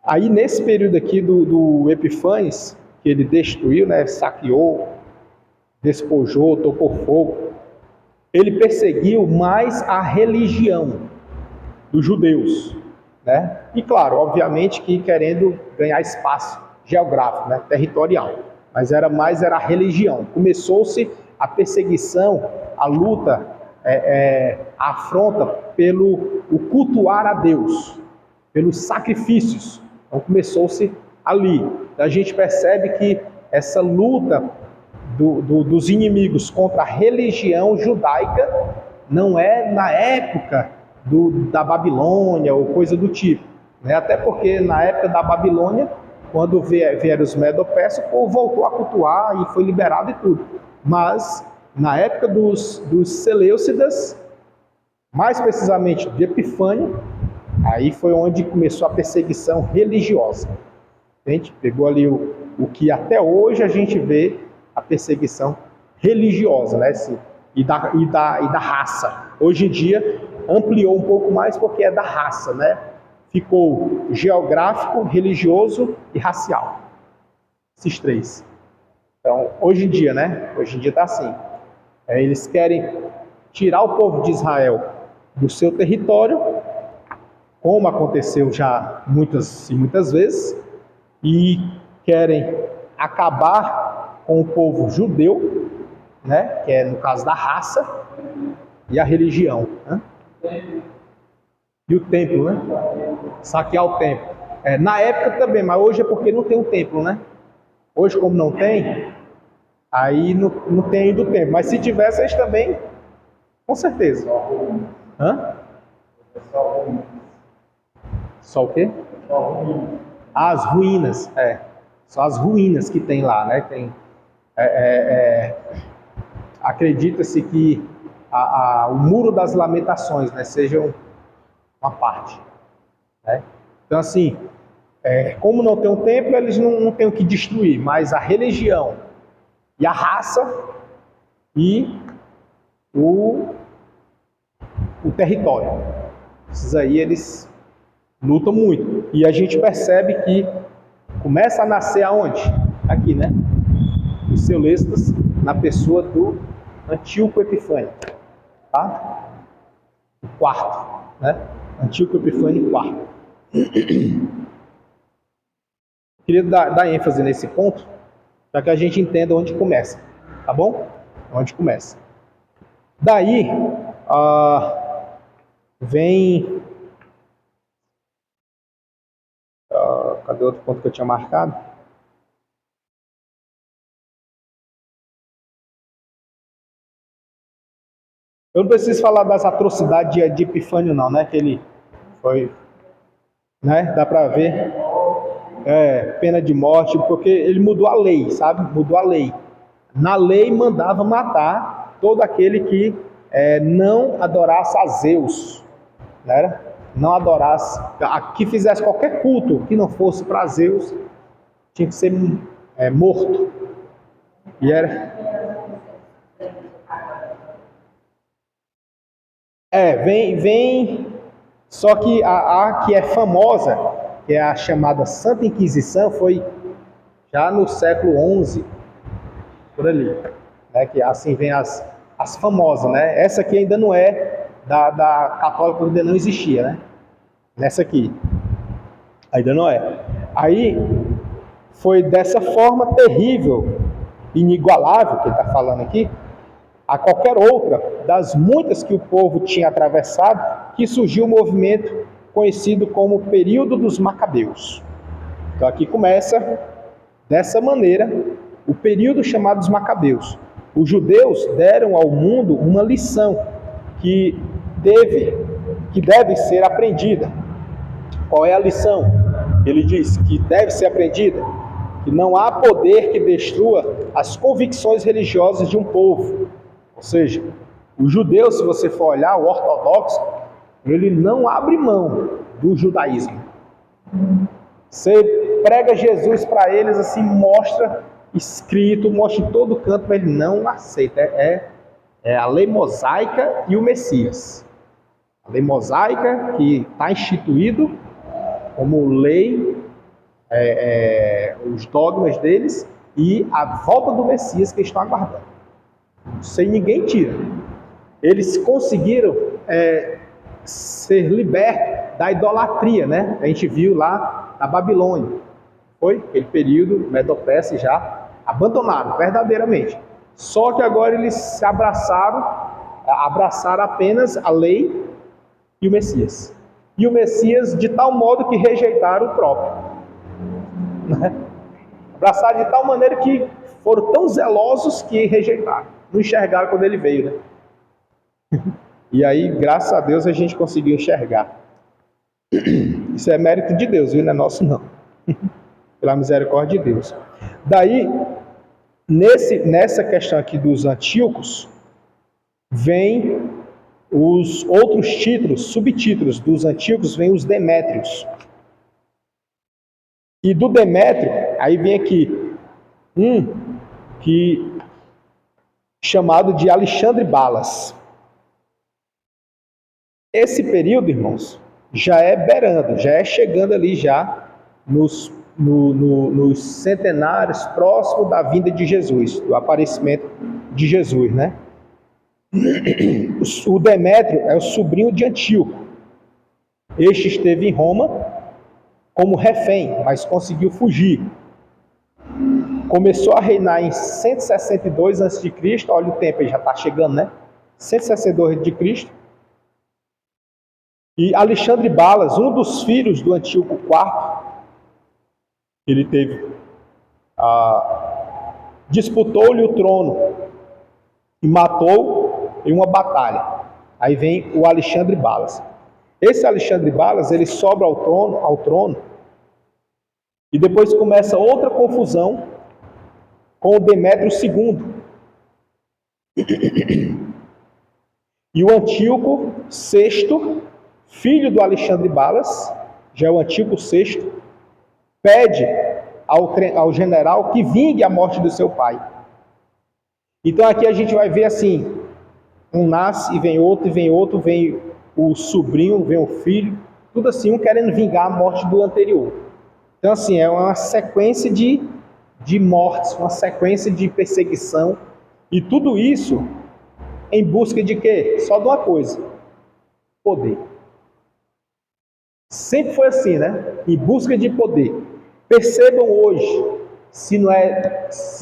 Aí, nesse período aqui do Epifânes, que ele destruiu, né, saqueou, despojou, tocou fogo, ele perseguiu mais a religião dos judeus, né? E claro, obviamente que querendo ganhar espaço geográfico, né, territorial, mas era a religião. Começou-se a perseguição, a luta, a afronta pelo cultuar a Deus, pelos sacrifícios. Então começou-se ali. A gente percebe que essa luta dos inimigos contra a religião judaica não é na época da Babilônia ou coisa do tipo, né? Até porque na época da Babilônia, quando vieram os Medo-Persas, o povo voltou a cultuar e foi liberado e tudo. Mas na época dos Seleucidas, mais precisamente de Epifânio, aí foi onde começou a perseguição religiosa. A gente pegou ali o que até hoje a gente vê a perseguição religiosa, né? E da raça. Hoje em dia ampliou um pouco mais porque é da raça, né? Ficou geográfico, religioso e racial. Esses três. Então, hoje em dia, né? Hoje em dia está assim. Eles querem tirar o povo de Israel do seu território, como aconteceu já muitas e muitas vezes, e querem acabar com o povo judeu, né? Que é no caso da raça, e a religião, né? E o templo, né? Saquear o templo. Na época também, mas hoje é porque não tem um templo, né? Hoje, como não tem, aí não tem ainda o templo. Mas se tivesse, eles também, com certeza. Hã? Só o quê? As ruínas, Só as ruínas que tem lá, né? Acredita-se que o Muro das Lamentações, né, seja uma parte, né? Então, assim, como não tem um templo, eles não têm o que destruir, mas a religião e a raça e o território. Esses aí eles lutam muito. E a gente percebe que começa a nascer aonde? Aqui, né? Os Seleucidas, na pessoa do Antíoco Epifânio. Tá? O quarto, né? Antíoco Epifânio IV. Queria dar ênfase nesse ponto, para que a gente entenda onde começa. Tá bom? Onde começa. Daí, vem... cadê outro ponto que eu tinha marcado? Eu não preciso falar das atrocidades de Epifânio, não, né? Que ele foi, né? Dá para ver, pena de morte, porque ele mudou a lei, sabe? Mudou a lei. Na lei mandava matar todo aquele que não adorasse a Zeus, né? Não adorasse, que fizesse qualquer culto que não fosse para Zeus, tinha que ser morto. E era... vem, só que a que é famosa, que é a chamada Santa Inquisição, foi já no século XI, por ali, né? Que assim vem as famosas, né? Essa aqui ainda não é da católica, ainda não existia, né? Nessa aqui, ainda não é. Aí, foi dessa forma terrível, inigualável, que ele está falando aqui, a qualquer outra das muitas que o povo tinha atravessado, que surgiu o movimento conhecido como período dos Macabeus. Então aqui começa, dessa maneira, o período chamado dos Macabeus. Os judeus deram ao mundo uma lição que deve ser aprendida. Qual é a lição? Ele diz que deve ser aprendida, que não há poder que destrua as convicções religiosas de um povo. Ou seja, O judeu, se você for olhar, o ortodoxo, ele não abre mão do judaísmo. Você prega Jesus para eles, assim, mostra escrito, mostra em todo canto, mas ele não aceita. É a lei mosaica e o Messias. A lei mosaica, que está instituído como lei, os dogmas deles, e a volta do Messias que estão aguardando. Sem ninguém tira. Eles conseguiram ser libertos da idolatria, né? A gente viu lá na Babilônia. Foi aquele período, Medo-Persa já abandonaram verdadeiramente. Só que agora eles se abraçaram apenas a lei e o Messias. E o Messias de tal modo que rejeitaram o próprio. Né? Abraçaram de tal maneira que foram tão zelosos que rejeitaram. Não enxergaram quando ele veio, né? E aí, graças a Deus, a gente conseguiu enxergar. Isso é mérito de Deus, viu? Não é nosso, não. Pela misericórdia de Deus. Daí, nessa questão aqui dos antíocos, vem os outros títulos, subtítulos dos antíocos, vem os demétrios. E do Demétrio, aí vem aqui chamado de Alexandre Balas. Esse período, irmãos, já é beirando, já é chegando ali já nos centenários próximos da vinda de Jesus, do aparecimento de Jesus, né? O Demétrio é o sobrinho de Antíoco. Este esteve em Roma como refém, mas conseguiu fugir. Começou a reinar em 162 a.C., olha o tempo, ele já está chegando, né? 162 a.C. E Alexandre Balas, um dos filhos do Antíoco IV, ele teve, disputou-lhe o trono e matou em uma batalha. Aí vem o Alexandre Balas. Esse Alexandre Balas, ele sobe ao trono, e depois começa outra confusão com o Demétrio II. E o Antíoco VI, filho do Alexandre Balas, já é o Antíoco VI, pede ao general que vingue a morte do seu pai. Então aqui a gente vai ver assim, um nasce e vem outro, vem o sobrinho, vem o filho, tudo assim, um querendo vingar a morte do anterior. Então assim, é uma sequência de mortes, uma sequência de perseguição, e tudo isso em busca de quê? Só de uma coisa: poder. Sempre foi assim, né? Em busca de poder. Percebam hoje se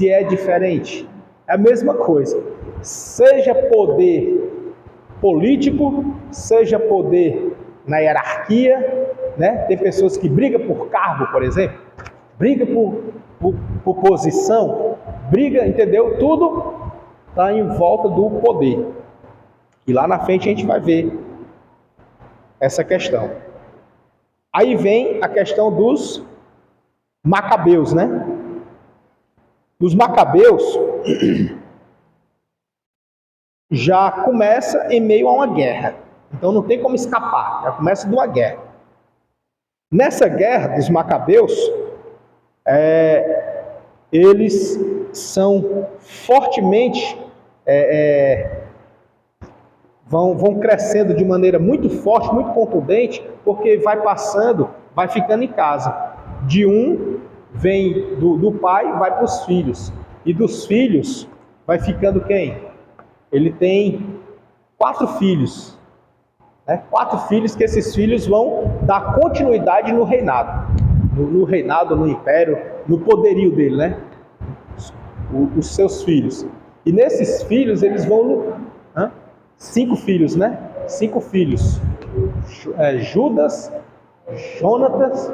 é diferente. É a mesma coisa. Seja poder político, seja poder na hierarquia, né? Tem pessoas que brigam por cargo, por exemplo, briga por posição, briga, entendeu? Tudo está em volta do poder. E lá na frente a gente vai ver essa questão. Aí vem a questão dos Macabeus, né? Os Macabeus já começa em meio a uma guerra. Então não tem como escapar, já começa de uma guerra. Nessa guerra dos Macabeus, eles são fortemente, vão crescendo de maneira muito forte, muito contundente, porque vai ficando em casa. De um, vem do pai, vai para os filhos. E dos filhos, vai ficando quem? Ele tem 4 filhos. Né? 4 filhos, que esses filhos vão dar continuidade no reinado. No reinado, no império, no poderio dele, né? Os seus filhos. E nesses filhos, eles vão... 5 filhos, né? 5 filhos. Judas, Jonatas,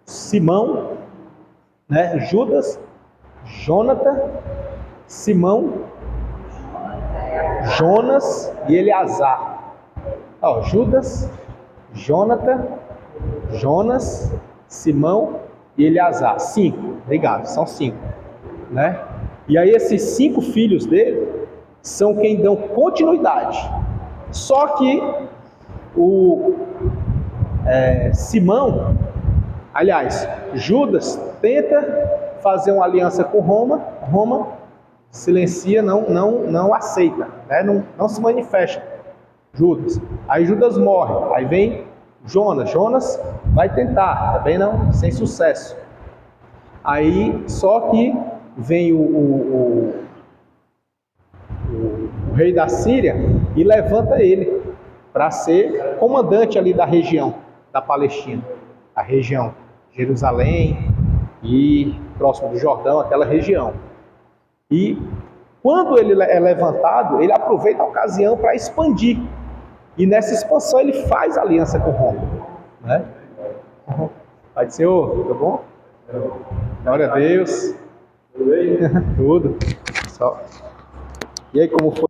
Simão, né? Judas, Jonatan, Simão, Jonas e Eleazar. Judas, Jonatan, Jonas, Simão e Eleazar. 5, obrigado, são 5, né? E aí esses 5 filhos dele são quem dão continuidade. Só que o Simão, aliás, Judas tenta fazer uma aliança com Roma, Roma silencia, não aceita, né? não se manifesta. Judas. Aí Judas morre, aí vem Jonas vai tentar, também não, sem sucesso. Aí só que vem o rei da Síria e levanta ele para ser comandante ali da região da Palestina, a região Jerusalém e próximo do Jordão, aquela região. E quando ele é levantado, ele aproveita a ocasião para expandir. E nessa expansão ele faz aliança com Roma, né? Pai do Senhor, tudo bom? Glória a Deus. Tudo bem? Tudo. Só. E aí, como foi?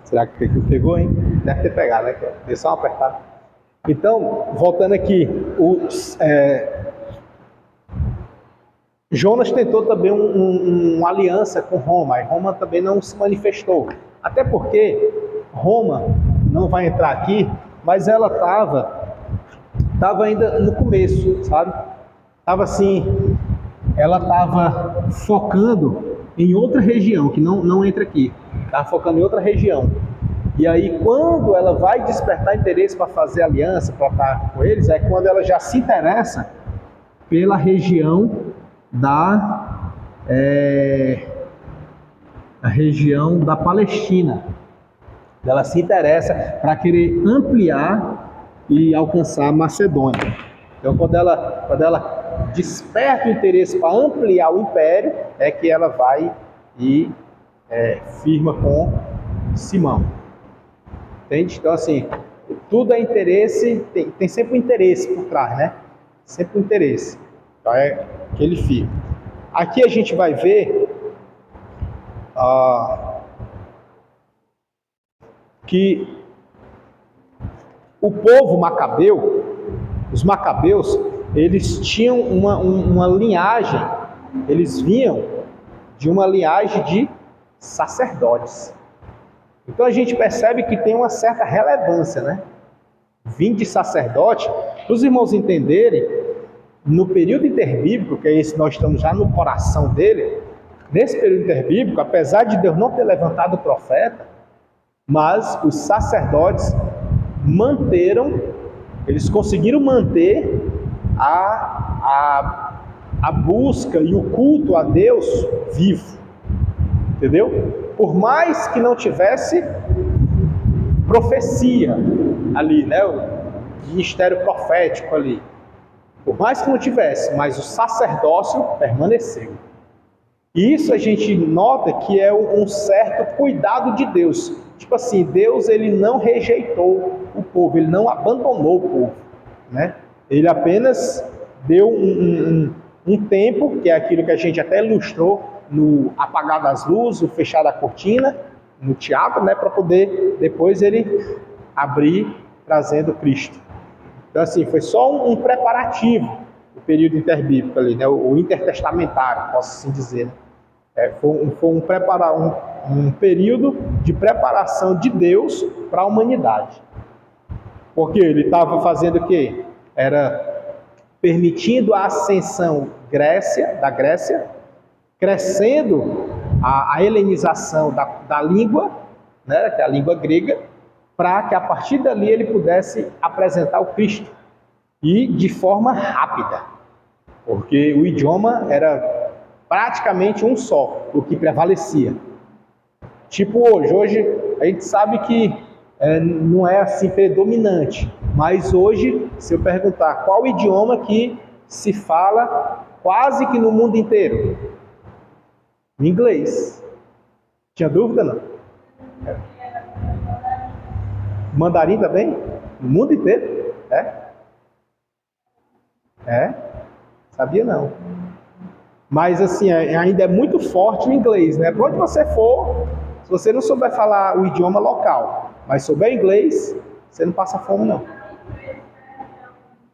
Será que pegou, hein? Deve ter pegado, né? Deu só uma apertada. Então, voltando aqui, Jonas tentou também uma aliança com Roma, e Roma também não se manifestou. Até porque Roma não vai entrar aqui, mas ela estava ainda no começo, sabe? Estava assim, ela estava focando em outra região, que não entra aqui. Estava focando em outra região. E aí, quando ela vai despertar interesse para fazer aliança, para estar com eles, é quando ela já se interessa pela região a região da Palestina. Ela se interessa para querer ampliar e alcançar a Macedônia. Então, quando ela desperta o interesse para ampliar o império, é que ela vai e firma com Simão. Entende? Então, assim, tudo é interesse, tem sempre um interesse por trás, né? Sempre um interesse. Então, é que ele firma. Aqui a gente vai ver que O povo macabeu, os macabeus, eles tinham uma linhagem, eles vinham de uma linhagem de sacerdotes. Então a gente percebe que tem uma certa relevância, né? Vindo de sacerdote, para os irmãos entenderem, no período interbíblico, que é esse nós estamos já no coração dele, nesse período interbíblico, apesar de Deus não ter levantado o profeta, mas os sacerdotes eles conseguiram manter a busca e o culto a Deus vivo, entendeu? Por mais que não tivesse profecia ali, né? O ministério profético ali, por mais que não tivesse, mas o sacerdócio permaneceu. E isso a gente nota que é um certo cuidado de Deus. Tipo assim, Deus ele não rejeitou o povo, ele não abandonou o povo, né? Ele apenas deu um tempo, que é aquilo que a gente até ilustrou no apagar das luzes, o fechar da cortina, no teatro, né? Para poder depois ele abrir, trazendo Cristo. Então assim, foi só um preparativo, o período interbíblico ali, né? O intertestamentário, posso assim dizer, né? Foi um período de preparação de Deus para a humanidade. Porque ele estava fazendo o quê? Era permitindo a ascensão da Grécia, crescendo a helenização da língua, né, que é a língua grega, para que a partir dali ele pudesse apresentar o Cristo. E de forma rápida, porque o idioma era praticamente um só, o que prevalecia. Tipo hoje a gente sabe que não é assim predominante, mas hoje, se eu perguntar qual idioma que se fala quase que no mundo inteiro? O inglês. Tinha dúvida não? Mandarim também? No mundo inteiro? Sabia não. Mas assim, ainda é muito forte o inglês, né? Para onde você for, se você não souber falar o idioma local, mas souber inglês, você não passa fome não.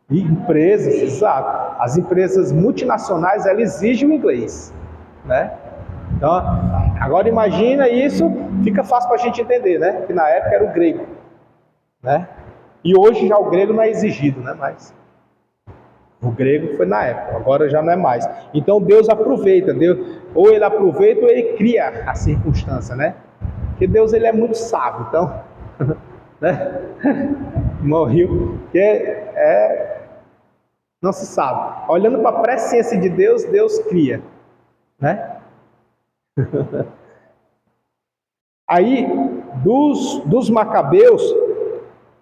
E empresas, exato. As empresas multinacionais, elas exigem o inglês, né? Então, agora imagina isso, fica fácil para a gente entender, né? Que na época era o grego, né? E hoje já o grego não é exigido, né? Mas o grego foi na época, agora já não é mais. Então Deus aproveita, ou ele aproveita ou ele cria a circunstância, né? Porque Deus ele é muito sábio, então, né? Morreu, que não se sabe. Olhando para a presciência de Deus, Deus cria, né? Aí, dos macabeus,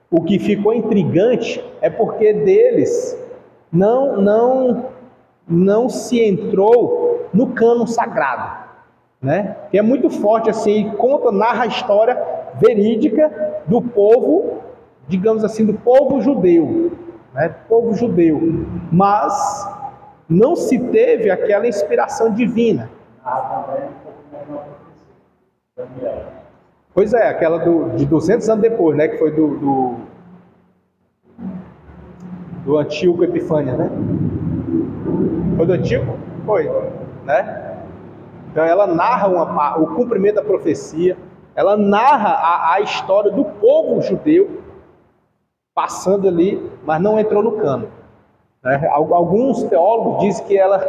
o que ficou intrigante é porque deles não se entrou no cânon sagrado, né? Que é muito forte assim, narra a história verídica do povo, digamos assim, do povo judeu, né? Povo judeu, mas não se teve aquela inspiração divina. Pois é, aquela de 200 anos depois, né? Que foi do Antíoco Epifânia, né? Foi do Antíoco? Foi, né? Então ela narra o cumprimento da profecia, ela narra a história do povo judeu passando ali, mas não entrou no cano, né? Alguns teólogos dizem que ela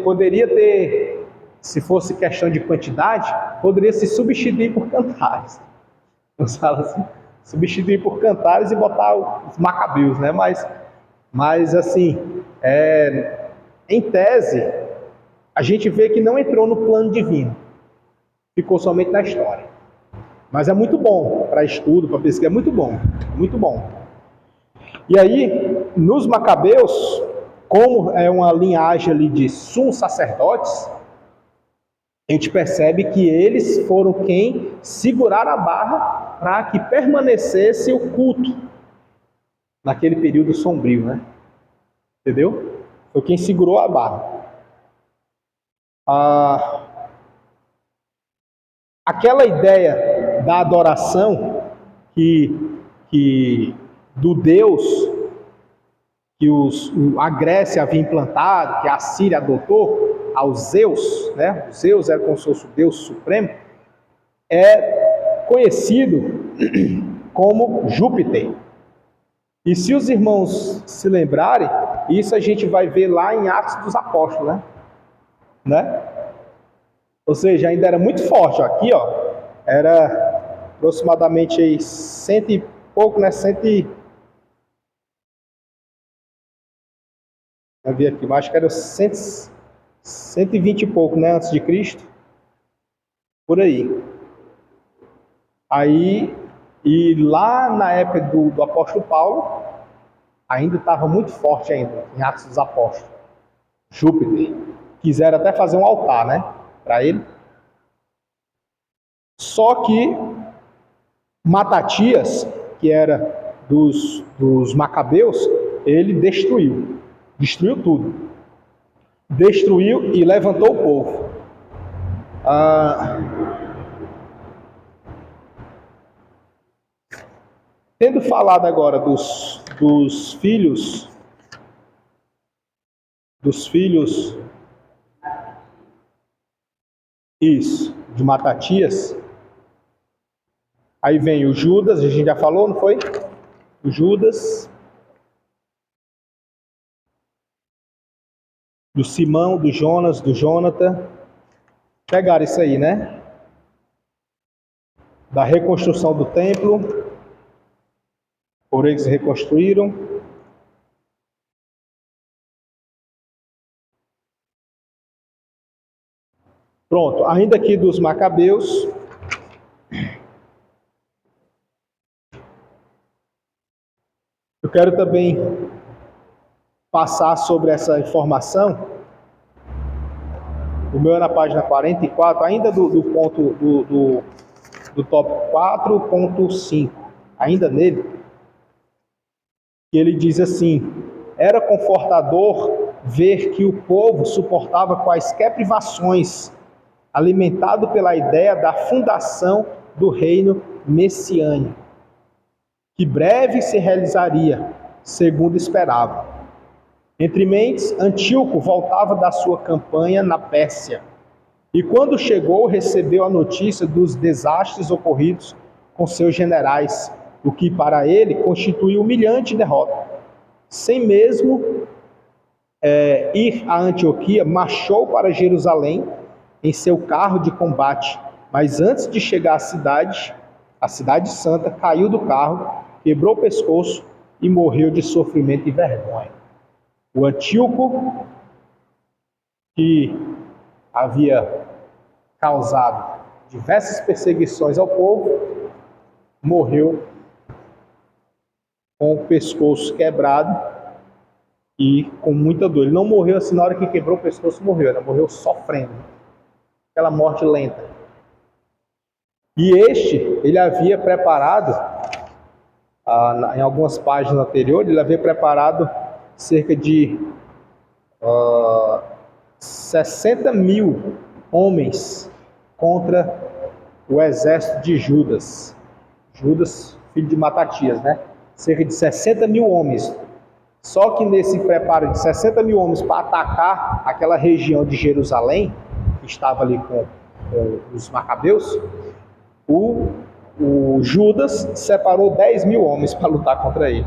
poderia ter, se fosse questão de quantidade, poderia se substituir por cantares. Vamos falar assim, substituir por cantares e botar os macabeus, né? Mas assim, em tese, a gente vê que não entrou no plano divino. Ficou somente na história. Mas é muito bom para estudo, para pesquisa, é muito bom. Muito bom. E aí, nos macabeus, como é uma linhagem ali de sumos sacerdotes, a gente percebe que eles foram quem seguraram a barra para que permanecesse o culto naquele período sombrio, né? Entendeu? Foi quem segurou a barra. Aquela ideia da adoração que do Deus que a Grécia havia implantado, que a Síria adotou, ao Zeus, né? O Zeus era como se fosse o Deus supremo, é conhecido como Júpiter. E se os irmãos se lembrarem, isso a gente vai ver lá em Atos dos Apóstolos, né? Ou seja, ainda era muito forte. Ó. Aqui, ó, era aproximadamente aí cento e pouco, né? Eu vi aqui, mas acho que era 120 e pouco, né? Antes de Cristo. Por aí. Aí, e lá na época do apóstolo Paulo, ainda estava muito forte ainda, em Atos dos Apóstolos. Júpiter. Quiseram até fazer um altar, né? Para ele. Só que Matatias, que era dos Macabeus, ele destruiu tudo. Destruiu e levantou o povo. Tendo falado agora dos filhos isso, de Matatias, aí vem o Judas, a gente já falou, não foi? O Judas, do Simão, do Jonas, do Jonathan. Pegaram isso aí, né? Da reconstrução do templo. Por eles reconstruíram. Pronto, ainda aqui dos Macabeus. Eu quero também passar sobre essa informação. O meu é na página 44, ainda do ponto do tópico 4.5, ainda nele, que ele diz assim: era confortador ver que o povo suportava quaisquer privações, alimentado pela ideia da fundação do reino messiânico, que breve se realizaria, segundo esperava. Entre mentes, Antíoco voltava da sua campanha na Pérsia, e quando chegou, recebeu a notícia dos desastres ocorridos com seus generais, o que para ele constituiu humilhante derrota. Sem mesmo ir a Antioquia, marchou para Jerusalém em seu carro de combate, mas antes de chegar à cidade santa, caiu do carro, quebrou o pescoço e morreu de sofrimento e vergonha. O Antíoco, que havia causado diversas perseguições ao povo, morreu com o pescoço quebrado e com muita dor. Ele não morreu assim na hora que quebrou o pescoço, ele morreu sofrendo. Aquela morte lenta. E ele havia preparado, em algumas páginas anteriores, ele havia preparado cerca de 60 mil homens contra o exército de Judas. Judas, filho de Matatias, né? Cerca de 60 mil homens. Só que nesse preparo de 60 mil homens para atacar aquela região de Jerusalém, que estava ali com os Macabeus, o Judas separou 10 mil homens para lutar contra ele.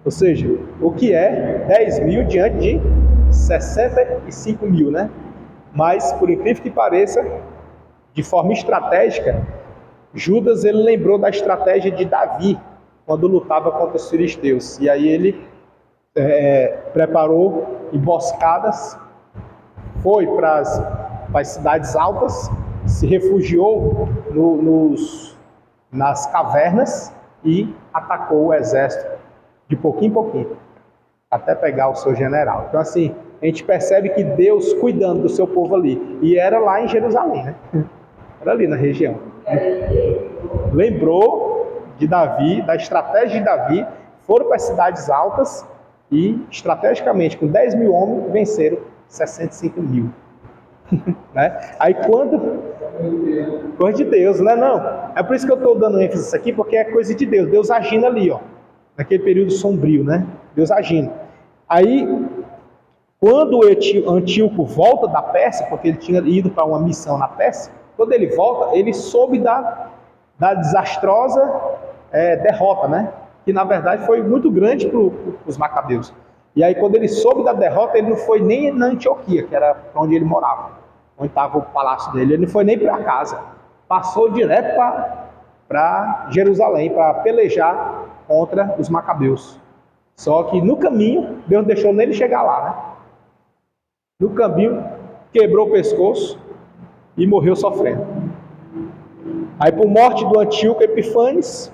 Ou seja, o que é 10 mil diante de 65 mil, né? Mas, por incrível que pareça, de forma estratégica, Judas ele lembrou da estratégia de Davi, quando lutava contra os filisteus. E aí ele preparou emboscadas, foi para as cidades altas, se refugiou nas cavernas e atacou o exército de pouquinho em pouquinho, até pegar o seu general. Então assim, a gente percebe que Deus cuidando do seu povo ali, e era lá em Jerusalém, né? Era ali na região. Lembrou de Davi, da estratégia de Davi, foram para as cidades altas e, estrategicamente, com 10 mil homens, venceram 65 mil. Né? Aí quando... Coisa de Deus, né? Não. É por isso que eu estou dando ênfase aqui, porque é coisa de Deus. Deus agindo ali, ó. naquele período sombrio, né? Deus agindo. Aí, quando Antíoco volta da Pérsia, porque ele tinha ido para uma missão na Pérsia, quando ele volta, ele soube da desastrosa derrota, né? Que na verdade foi muito grande para os macabeus. E aí, quando ele soube da derrota, ele não foi nem na Antioquia, que era onde ele morava, onde estava o palácio dele. Ele não foi nem para casa, passou direto para Jerusalém, para pelejar contra os macabeus. Só que no caminho, Deus não deixou nem ele chegar lá, né? No caminho, quebrou o pescoço e morreu sofrendo. Aí, por morte do Antíoco Epifanes,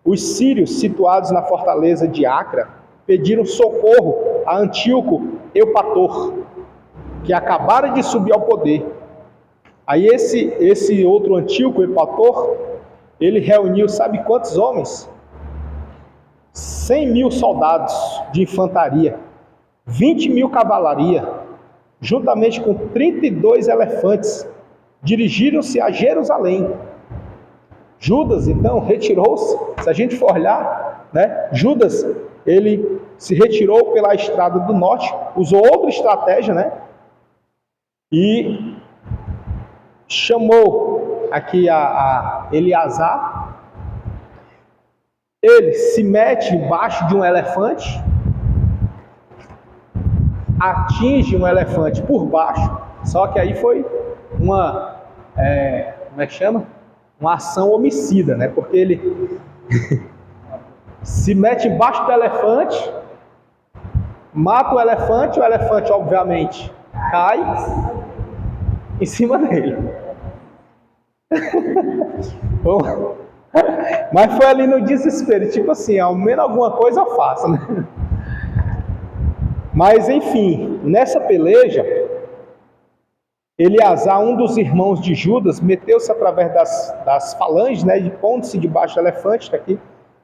os sírios situados na fortaleza de Acra pediram socorro a Antíoco Eupator, que acabara de subir ao poder. Aí esse outro Antíoco Eupator, ele reuniu, sabe quantos homens? 100.000 soldados de infantaria, 20.000 cavalaria, juntamente com 32 elefantes, dirigiram-se a Jerusalém. Judas, então, retirou-se. Se a gente for olhar, né, Judas, ele se retirou pela estrada do norte, usou outra estratégia, né, e chamou aqui a Eleazar. Ele se mete embaixo de um elefante, atinge um elefante por baixo, só que aí foi uma, como é que chama? Uma ação homicida, né? Porque ele se mete embaixo do elefante, mata o elefante obviamente cai em cima dele. Bom, mas foi ali no desespero, tipo assim, ao menos alguma coisa eu faço, né? Mas enfim, nessa peleja, Eleazar, um dos irmãos de Judas, meteu-se através das falanges, né, de pondo-se debaixo do elefante, tá aqui,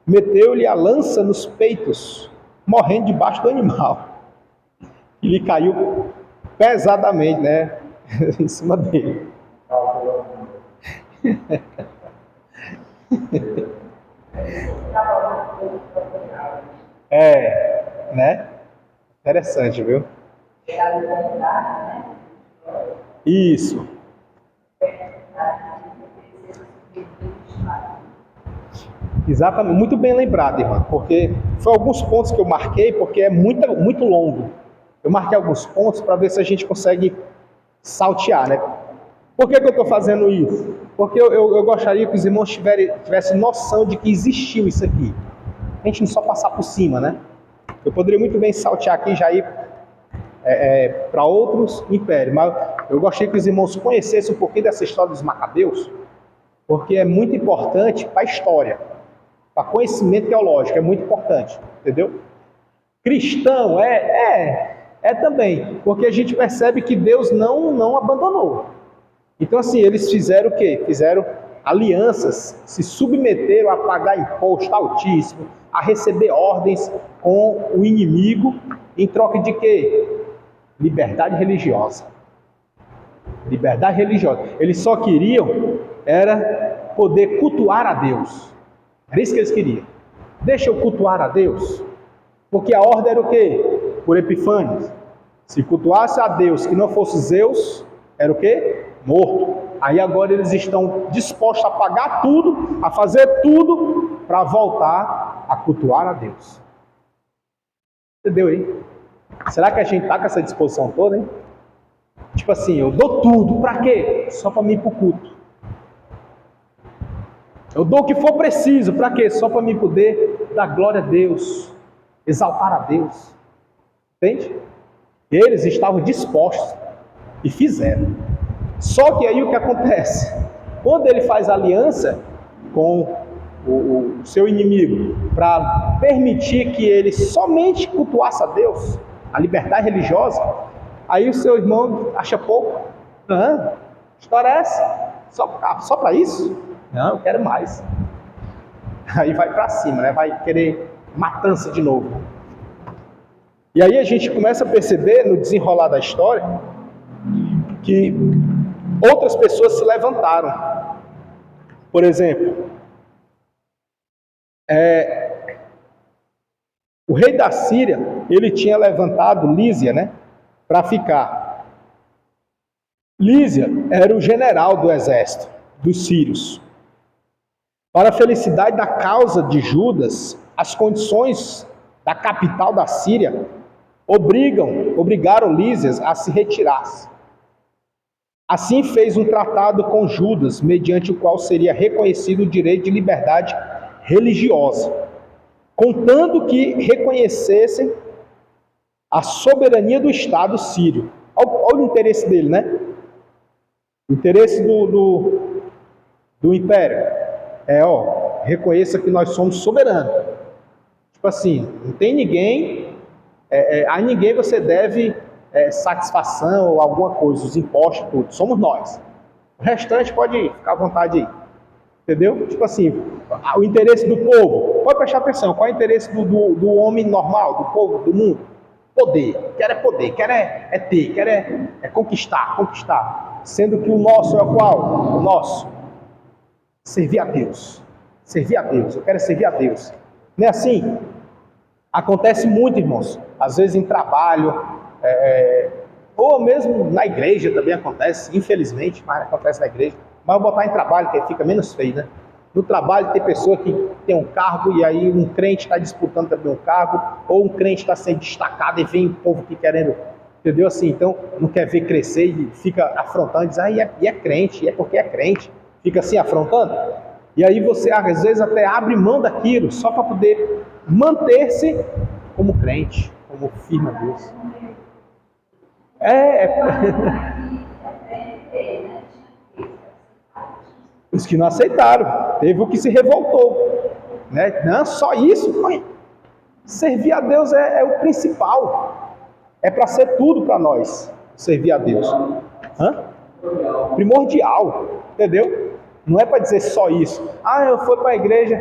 meteu-lhe a lança nos peitos, morrendo debaixo do animal. E ele caiu pesadamente, né, em cima dele. Né? Interessante, viu? Isso. Exatamente, muito bem lembrado, irmã, porque foi alguns pontos que eu marquei, porque é muito longo. Eu marquei alguns pontos para ver se a gente consegue saltear, né? Por que eu estou fazendo isso? Porque eu gostaria que os irmãos tivessem noção de que existiu isso aqui. A gente não só passar por cima, né? Eu poderia muito bem saltear aqui e já ir para outros impérios, mas eu gostaria que os irmãos conhecessem um pouquinho dessa história dos macabeus, porque é muito importante para a história, para conhecimento teológico, é muito importante, entendeu? Cristão também, porque a gente percebe que Deus não abandonou. Então assim, eles fizeram o quê? Fizeram alianças, se submeteram a pagar imposto altíssimo, a receber ordens com o inimigo, em troca de quê? Liberdade religiosa. Liberdade religiosa. Eles só queriam era poder cultuar a Deus. Era isso que eles queriam. Deixa eu cultuar a Deus. Porque a ordem era o quê? Por Epifanes. Se cultuasse a Deus que não fosse Zeus, era o quê? Morto. Aí agora eles estão dispostos a pagar tudo, a fazer tudo, para voltar a cultuar a Deus. Entendeu aí? Será que a gente está com essa disposição toda, hein? Tipo assim, eu dou tudo, para quê? Só para mim ir para o culto. Eu dou o que for preciso, para quê? Só para mim poder dar glória a Deus, exaltar a Deus. Entende? Eles estavam dispostos e fizeram. Só que aí o que acontece? Quando ele faz aliança com o seu inimigo para permitir que ele somente cultuasse a Deus, a liberdade religiosa, aí o seu irmão acha pouco. História é essa? Só para isso? Não, eu quero mais. Aí vai para cima, né? Vai querer matança de novo. E aí a gente começa a perceber no desenrolar da história que outras pessoas se levantaram. Por exemplo, O rei da Síria, ele tinha levantado Lísia, né, para ficar. Lísia era o general do exército dos sírios. Para a felicidade da causa de Judas, as condições da capital da Síria obrigaram Lísias a se retirar. Assim fez um tratado com Judas, mediante o qual seria reconhecido o direito de liberdade religiosa, contando que reconhecessem a soberania do Estado sírio. Olha o interesse dele, né? O interesse do império reconheça que nós somos soberanos. Tipo assim, não tem ninguém, a ninguém você deve satisfação ou alguma coisa, os impostos, tudo, somos nós. O restante pode ficar à vontade aí. Entendeu? Tipo assim, o interesse do povo, pode prestar atenção, qual é o interesse do homem normal, do povo, do mundo? Poder, quer ter, quer conquistar. Sendo que o nosso é o qual? O nosso. Servir a Deus. Eu quero servir a Deus. Não é assim? Acontece muito, irmãos. Às vezes em trabalho, ou mesmo na igreja também acontece, infelizmente, mas acontece na igreja. Mas eu vou botar em trabalho, que fica menos feio, né? No trabalho tem pessoa que tem um cargo e aí um crente está disputando também um cargo, ou um crente está sendo destacado e vem o povo aqui querendo, entendeu? Assim, então não quer ver crescer e fica afrontando, diz, e é crente, e é porque é crente, fica assim afrontando. E aí você às vezes até abre mão daquilo só para poder manter-se como crente, como firme a Deus. Os que não aceitaram, teve o que se revoltou, né? Não, só isso, servir a Deus é o principal, é para ser tudo para nós, servir a Deus. Primordial, entendeu? Não é para dizer só isso. Eu fui para a igreja,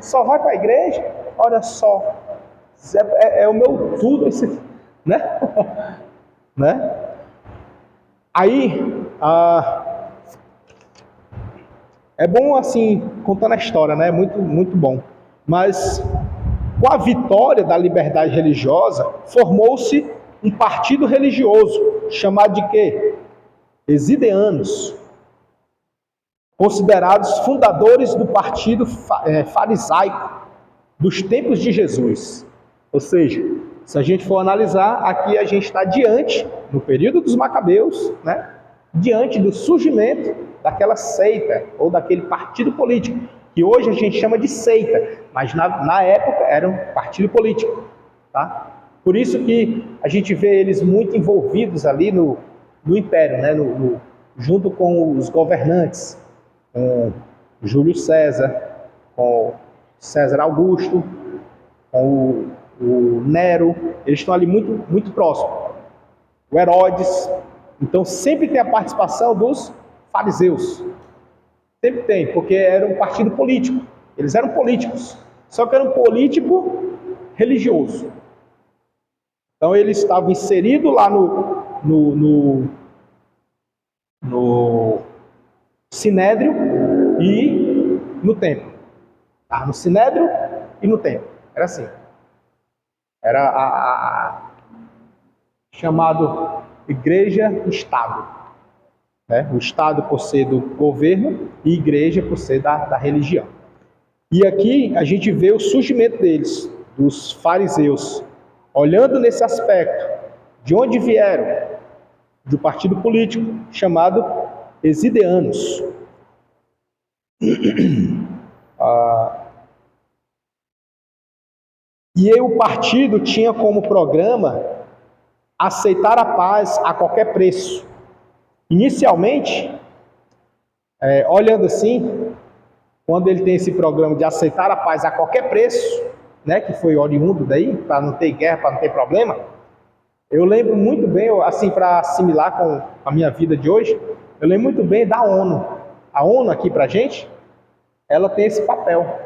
só vai para a igreja? Olha só, é o meu tudo, né? Né? Aí, é bom assim, contando a história, né? Muito, muito bom. Mas, com a vitória da liberdade religiosa, formou-se um partido religioso, chamado de quê? Exideanos, considerados fundadores do partido farisaico dos tempos de Jesus. Ou seja, se a gente for analisar, aqui a gente está diante, no período dos Macabeus, né? Diante do surgimento daquela seita, ou daquele partido político, que hoje a gente chama de seita, mas na época era um partido político. Tá? Por isso que a gente vê eles muito envolvidos ali no império, né? Junto com os governantes, com Júlio César, com César Augusto, com o Nero, eles estão ali muito, muito próximos. O Herodes. Então sempre tem a participação dos fariseus. Sempre tem, porque era um partido político. Eles eram políticos, só que era um político religioso. Então eles estavam inseridos lá no Sinédrio e no templo. No Sinédrio e no templo. Era assim. Era chamado Igreja-Estado. Né? O Estado por ser do governo e Igreja por ser da religião. E aqui a gente vê o surgimento deles, dos fariseus. Olhando nesse aspecto, de onde vieram? Do partido político chamado Exideanos. E o partido tinha como programa aceitar a paz a qualquer preço. Inicialmente, olhando assim, quando ele tem esse programa de aceitar a paz a qualquer preço, né, que foi oriundo daí, para não ter guerra, para não ter problema, eu lembro muito bem, assim, para assimilar com a minha vida de hoje, eu lembro muito bem da ONU. A ONU aqui para a gente, ela tem esse papel.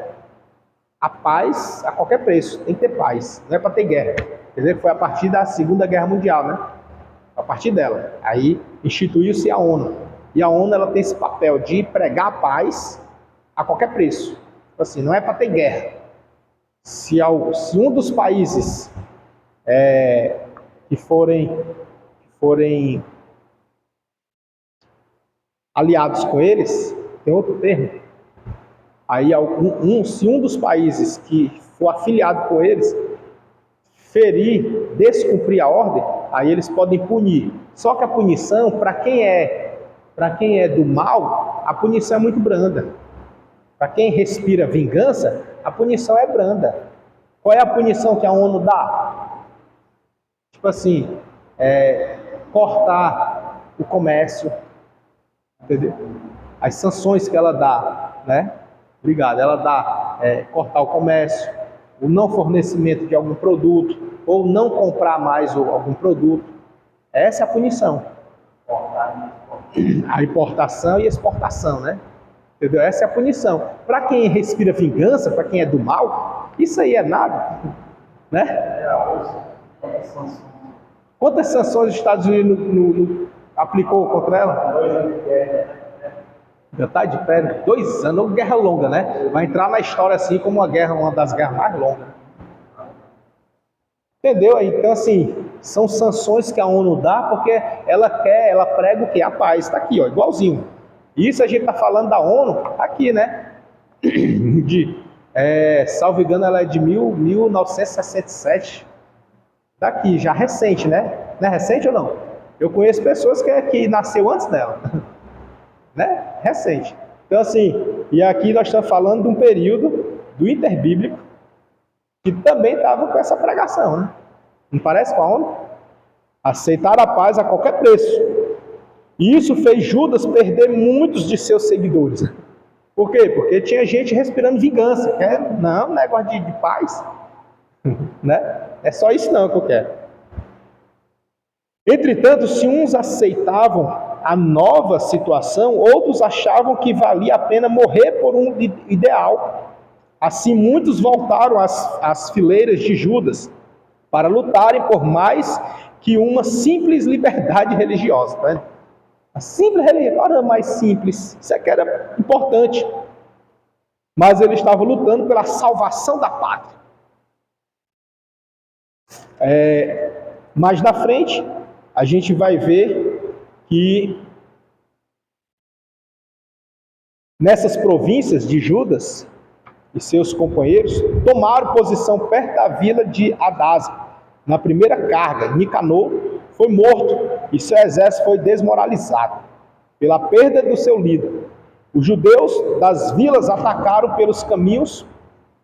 A paz a qualquer preço, tem que ter paz, não é para ter guerra. Quer dizer, foi a partir da Segunda Guerra Mundial, né? A partir dela. Aí instituiu-se a ONU. E a ONU ela tem esse papel de pregar a paz a qualquer preço. Assim, não é para ter guerra. se um dos países que forem aliados com eles, tem outro termo, aí se um dos países que for afiliado com eles descumprir a ordem, aí eles podem punir. Só que a punição, para quem é do mal, a punição é muito branda. Para quem respira vingança, a punição é branda. Qual é a punição que a ONU dá? Tipo assim, cortar o comércio, entendeu? As sanções que ela dá, né? Obrigado. Ela dá cortar o comércio, o não fornecimento de algum produto, ou não comprar mais algum produto. Essa é a punição. A importação e exportação, né? Entendeu? Essa é a punição. Para quem respira vingança, para quem é do mal, isso aí é nada, né? Quantas sanções os Estados Unidos aplicou contra ela? Já está de pé, 2 anos, uma guerra longa, né? Vai entrar na história assim como uma das guerras mais longas. Entendeu? Então, assim, são sanções que a ONU dá porque ela prega o quê? A paz. Está aqui, ó, igualzinho. Isso a gente está falando da ONU aqui, né? Salvo engano, ela é de 1967. Daqui, já recente, né? Não é recente ou não? Eu conheço pessoas que nasceu antes dela. Né? Recente. Então, assim, e aqui nós estamos falando de um período do interbíblico que também estava com essa pregação, né? Não parece com a ONU? Aceitar a paz a qualquer preço. E isso fez Judas perder muitos de seus seguidores. Por quê? Porque tinha gente respirando vingança. Não, negócio de paz. Né? É só isso não que eu quero. Entretanto, se uns aceitavam a nova situação, outros achavam que valia a pena morrer por um ideal. Assim, muitos voltaram às fileiras de Judas para lutarem por mais que uma simples liberdade religiosa. Tá vendo? A simples religião era mais simples, isso aqui era importante. Mas ele estava lutando pela salvação da pátria. Mais na frente, a gente vai ver que nessas províncias de Judas e seus companheiros tomaram posição perto da vila de Hadasa. Na primeira carga, Nicanor foi morto e seu exército foi desmoralizado pela perda do seu líder. Os judeus das vilas atacaram pelos caminhos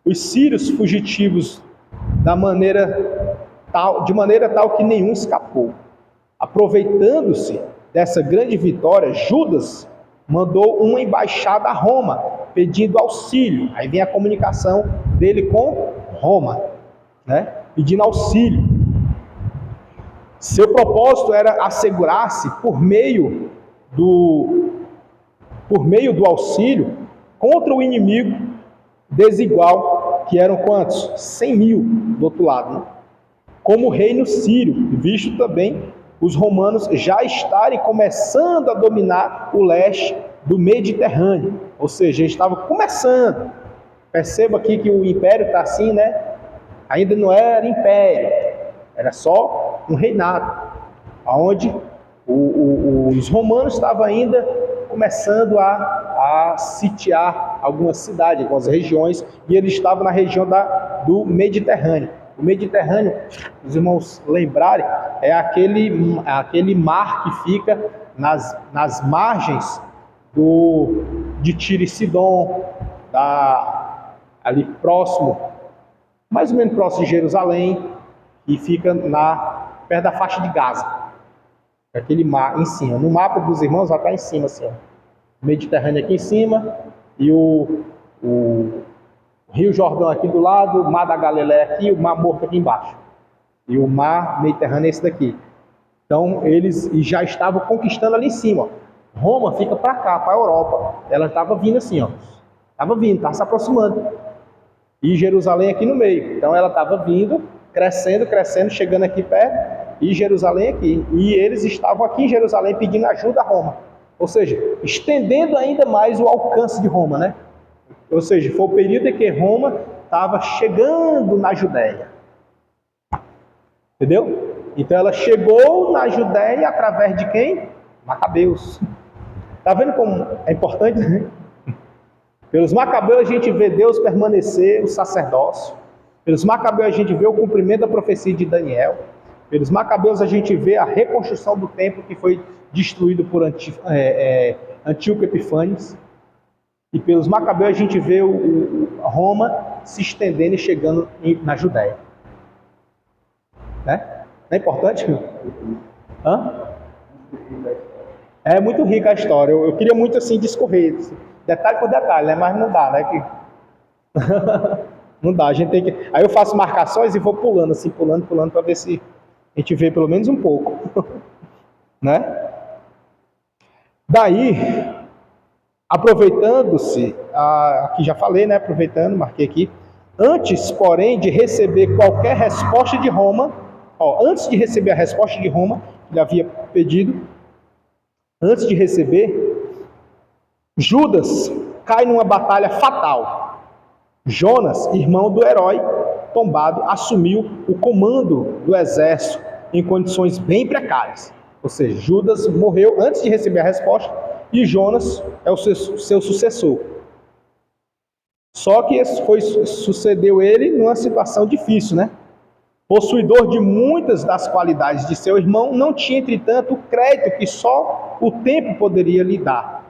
os sírios fugitivos de maneira tal que nenhum escapou. Aproveitando-se dessa grande vitória, Judas mandou uma embaixada a Roma, pedindo auxílio. Aí vem a comunicação dele com Roma, né? Pedindo auxílio. Seu propósito era assegurar-se, por meio do auxílio, contra o inimigo desigual, que eram quantos? 100 mil do outro lado, né? Como o reino sírio, visto também os romanos já estarem começando a dominar o leste do Mediterrâneo. Ou seja, eles estavam começando. Perceba aqui que o império está assim, né? Ainda não era império, era só um reinado, onde os romanos estavam ainda começando a sitiar algumas cidades, algumas regiões, e eles estavam na região do Mediterrâneo. O Mediterrâneo, os irmãos lembrarem, é aquele mar que fica nas margens de Tiro e Sidom, ali próximo, mais ou menos próximo de Jerusalém, e fica perto da faixa de Gaza. Aquele mar em cima. No mapa dos irmãos já está em cima, assim, ó. O Mediterrâneo aqui em cima e o Rio Jordão aqui do lado, o Mar da Galileia aqui, o Mar Morto aqui embaixo. E o Mar Mediterrâneo é esse daqui. Então, eles já estavam conquistando ali em cima, ó. Roma fica para cá, para a Europa. Ela estava vindo assim, ó. Estava vindo, estava se aproximando. E Jerusalém aqui no meio. Então, ela estava vindo, crescendo, chegando aqui perto. E Jerusalém aqui. E eles estavam aqui em Jerusalém pedindo ajuda a Roma. Ou seja, estendendo ainda mais o alcance de Roma, né? Ou seja, foi o período em que Roma estava chegando na Judéia. Entendeu? Então ela chegou na Judéia através de quem? Macabeus. Está vendo como é importante, né? Pelos Macabeus a gente vê Deus permanecer o sacerdócio. Pelos Macabeus a gente vê o cumprimento da profecia de Daniel. Pelos Macabeus a gente vê a reconstrução do templo que foi destruído por Antíoco Epifânes. E pelos Macabeus a gente vê Roma se estendendo e chegando na Judéia. Né? Não é importante? Hã? É muito rica a história. Eu queria muito assim discorrer, detalhe por detalhe, né? Mas não dá, né? Não dá, a gente tem que. Aí eu faço marcações e vou pulando, assim, pulando, para ver se a gente vê pelo menos um pouco. Né? Daí, aproveitando-se, aqui já falei, né? Aproveitando, marquei aqui. Antes, porém, de receber qualquer resposta de Roma, antes de receber a resposta de Roma, que ele havia pedido, antes de receber, Judas cai numa batalha fatal. Jonas, irmão do herói tombado, assumiu o comando do exército em condições bem precárias. Ou seja, Judas morreu antes de receber a resposta e Jonas é o seu sucessor. Só que sucedeu ele numa situação difícil, né? Possuidor de muitas das qualidades de seu irmão, não tinha, entretanto, o crédito que só o tempo poderia lhe dar.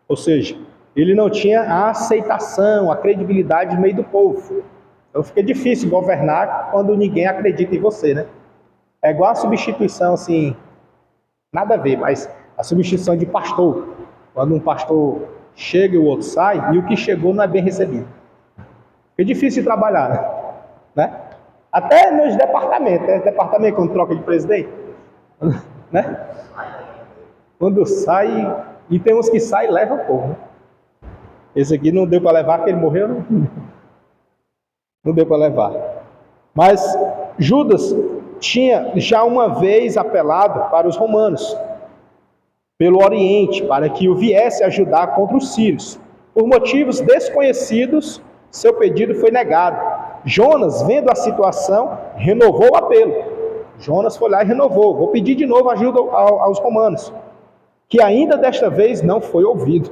Ou seja, ele não tinha a aceitação, a credibilidade no meio do povo. Então fica difícil governar quando ninguém acredita em você, né? É igual a substituição, assim, nada a ver, mas a substituição de pastor. Quando um pastor chega e o outro sai, e o que chegou não é bem recebido. Fica difícil de trabalhar, né? Até nos departamentos, né? Departamento quando troca de presidente, né? Quando sai, e tem uns que saem e levam o povo, né? Esse aqui não deu para levar, porque ele morreu, não deu para levar. Mas Judas tinha já uma vez apelado para os romanos, pelo Oriente, para que o viesse ajudar contra os sírios. Por motivos desconhecidos, seu pedido foi negado. Jonas, vendo a situação, renovou o apelo. Jonas foi lá e renovou. Vou pedir de novo ajuda aos romanos, que ainda desta vez não foi ouvido.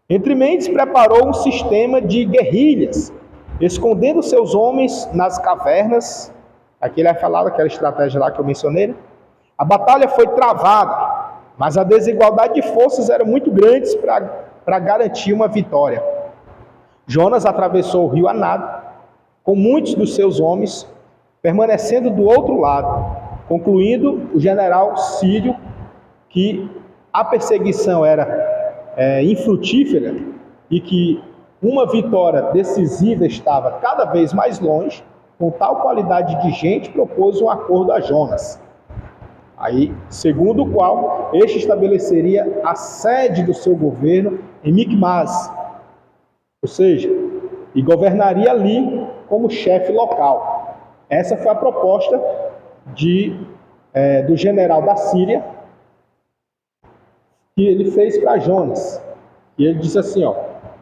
Entre mentes, preparou um sistema de guerrilhas, escondendo seus homens nas cavernas. Aqui ele vai falar daquela estratégia lá que eu mencionei, né? A batalha foi travada, mas a desigualdade de forças era muito grande para garantir uma vitória. Jonas atravessou o rio a nado, com muitos dos seus homens, permanecendo do outro lado, concluindo o general sírio que a perseguição era infrutífera e que uma vitória decisiva estava cada vez mais longe. Com tal qualidade de gente, propôs um acordo a Jonas. Aí, segundo o qual, este estabeleceria a sede do seu governo em Micmas, ou seja, e governaria ali como chefe local. Essa foi a proposta do general da Síria, que ele fez para Jonas. E ele disse assim,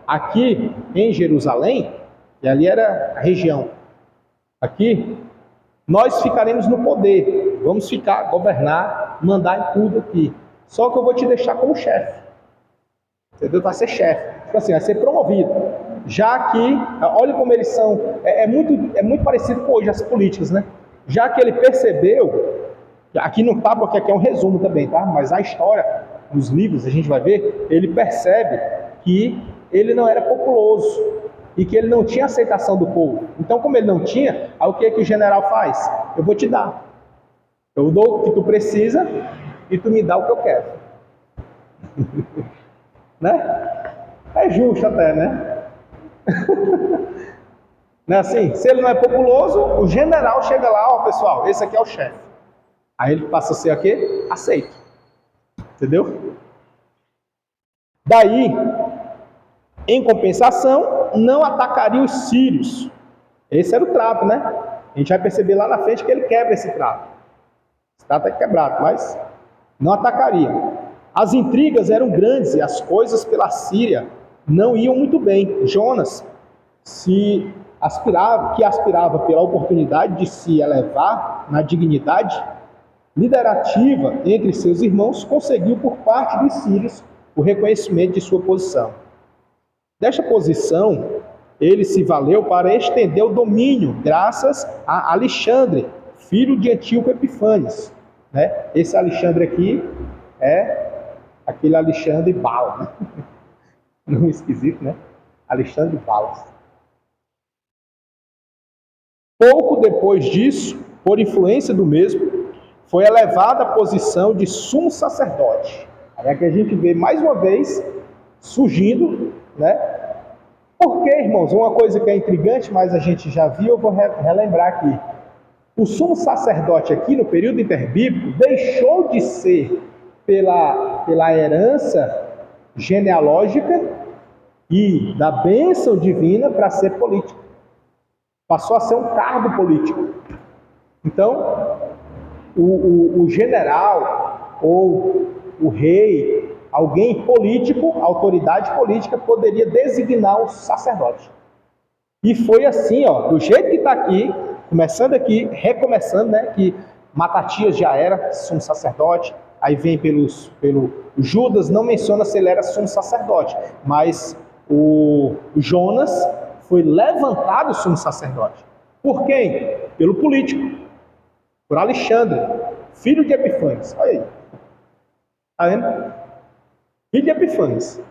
aqui em Jerusalém, e ali era a região, aqui, nós ficaremos no poder, vamos ficar, governar, mandar em tudo aqui. Só que eu vou te deixar como chefe. Entendeu? Vai ser chefe. Tipo assim, vai ser promovido. Já que, olha como eles são, é muito parecido com hoje as políticas, né? Já que ele percebeu, aqui não tá, porque aqui é um resumo também, tá? Mas a história, nos livros, a gente vai ver, ele percebe que ele não era populoso e que ele não tinha aceitação do povo. Então, como ele não tinha, aí o que o general faz? Eu vou te dar. Eu dou o que tu precisa e tu me dá o que eu quero. Né? É justo até, né? Não é assim? Se ele não é populoso, o general chega lá, pessoal, esse aqui é o chefe. Aí ele passa a ser o quê? Aceito. Entendeu? Daí, em compensação, não atacaria os sírios. Esse era o trato, né? A gente vai perceber lá na frente que ele quebra esse trato. Esse trato é quebrado, mas não atacaria. As intrigas eram grandes e as coisas pela Síria não iam muito bem. Jonas se que aspirava pela oportunidade de se elevar na dignidade liderativa entre seus irmãos, conseguiu por parte dos sírios o reconhecimento de sua posição. Desta posição, ele se valeu para estender o domínio, graças a Alexandre, filho de Antíoco Epifanes. Né? Esse Alexandre aqui é aquele Alexandre Bala, né? Não esquisito, né? Alexandre Balas. Pouco depois disso, por influência do mesmo, foi elevado à posição de sumo sacerdote. Aí é que a gente vê mais uma vez surgindo, né? Porque, irmãos, uma coisa que é intrigante, mas a gente já viu, eu vou relembrar aqui. O sumo sacerdote aqui, no período interbíblico, deixou de ser pela herança genealógica e da bênção divina para ser político. Passou a ser um cargo político. Então, o general ou o rei, alguém político, autoridade política, poderia designar o sacerdote. E foi assim, ó, do jeito que está aqui, começando aqui, recomeçando, né, que Matatias já era sumo sacerdote, aí vem pelo Judas, não menciona se ele era sumo sacerdote, mas o Jonas foi levantado sumo sacerdote. Por quem? Pelo político, por Alexandre, filho de Epifanes. Olha aí. Está vendo? Filho de Epifanes.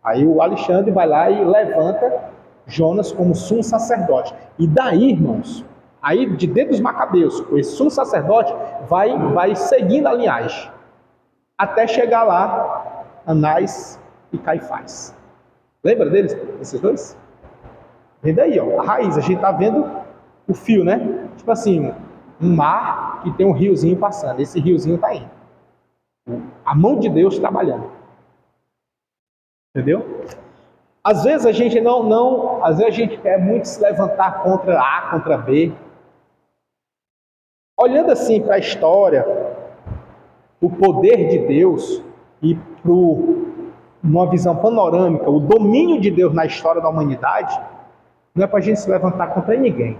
Aí o Alexandre vai lá e levanta Jonas como sumo sacerdote. E daí, irmãos, aí de dentro dos Macabeus, esse sumo sacerdote vai seguindo a linhagem, até chegar lá Anás e Caifás. Lembra deles, esses dois? Vem daí, ó, a raiz, a gente tá vendo o fio, né? Tipo assim, um mar que tem um riozinho passando, esse riozinho tá indo. A mão de Deus trabalhando. Entendeu? Às vezes a gente às vezes a gente quer muito se levantar contra A, contra B. Olhando assim para a história, o poder de Deus e uma visão panorâmica, o domínio de Deus na história da humanidade, não é para a gente se levantar contra ninguém.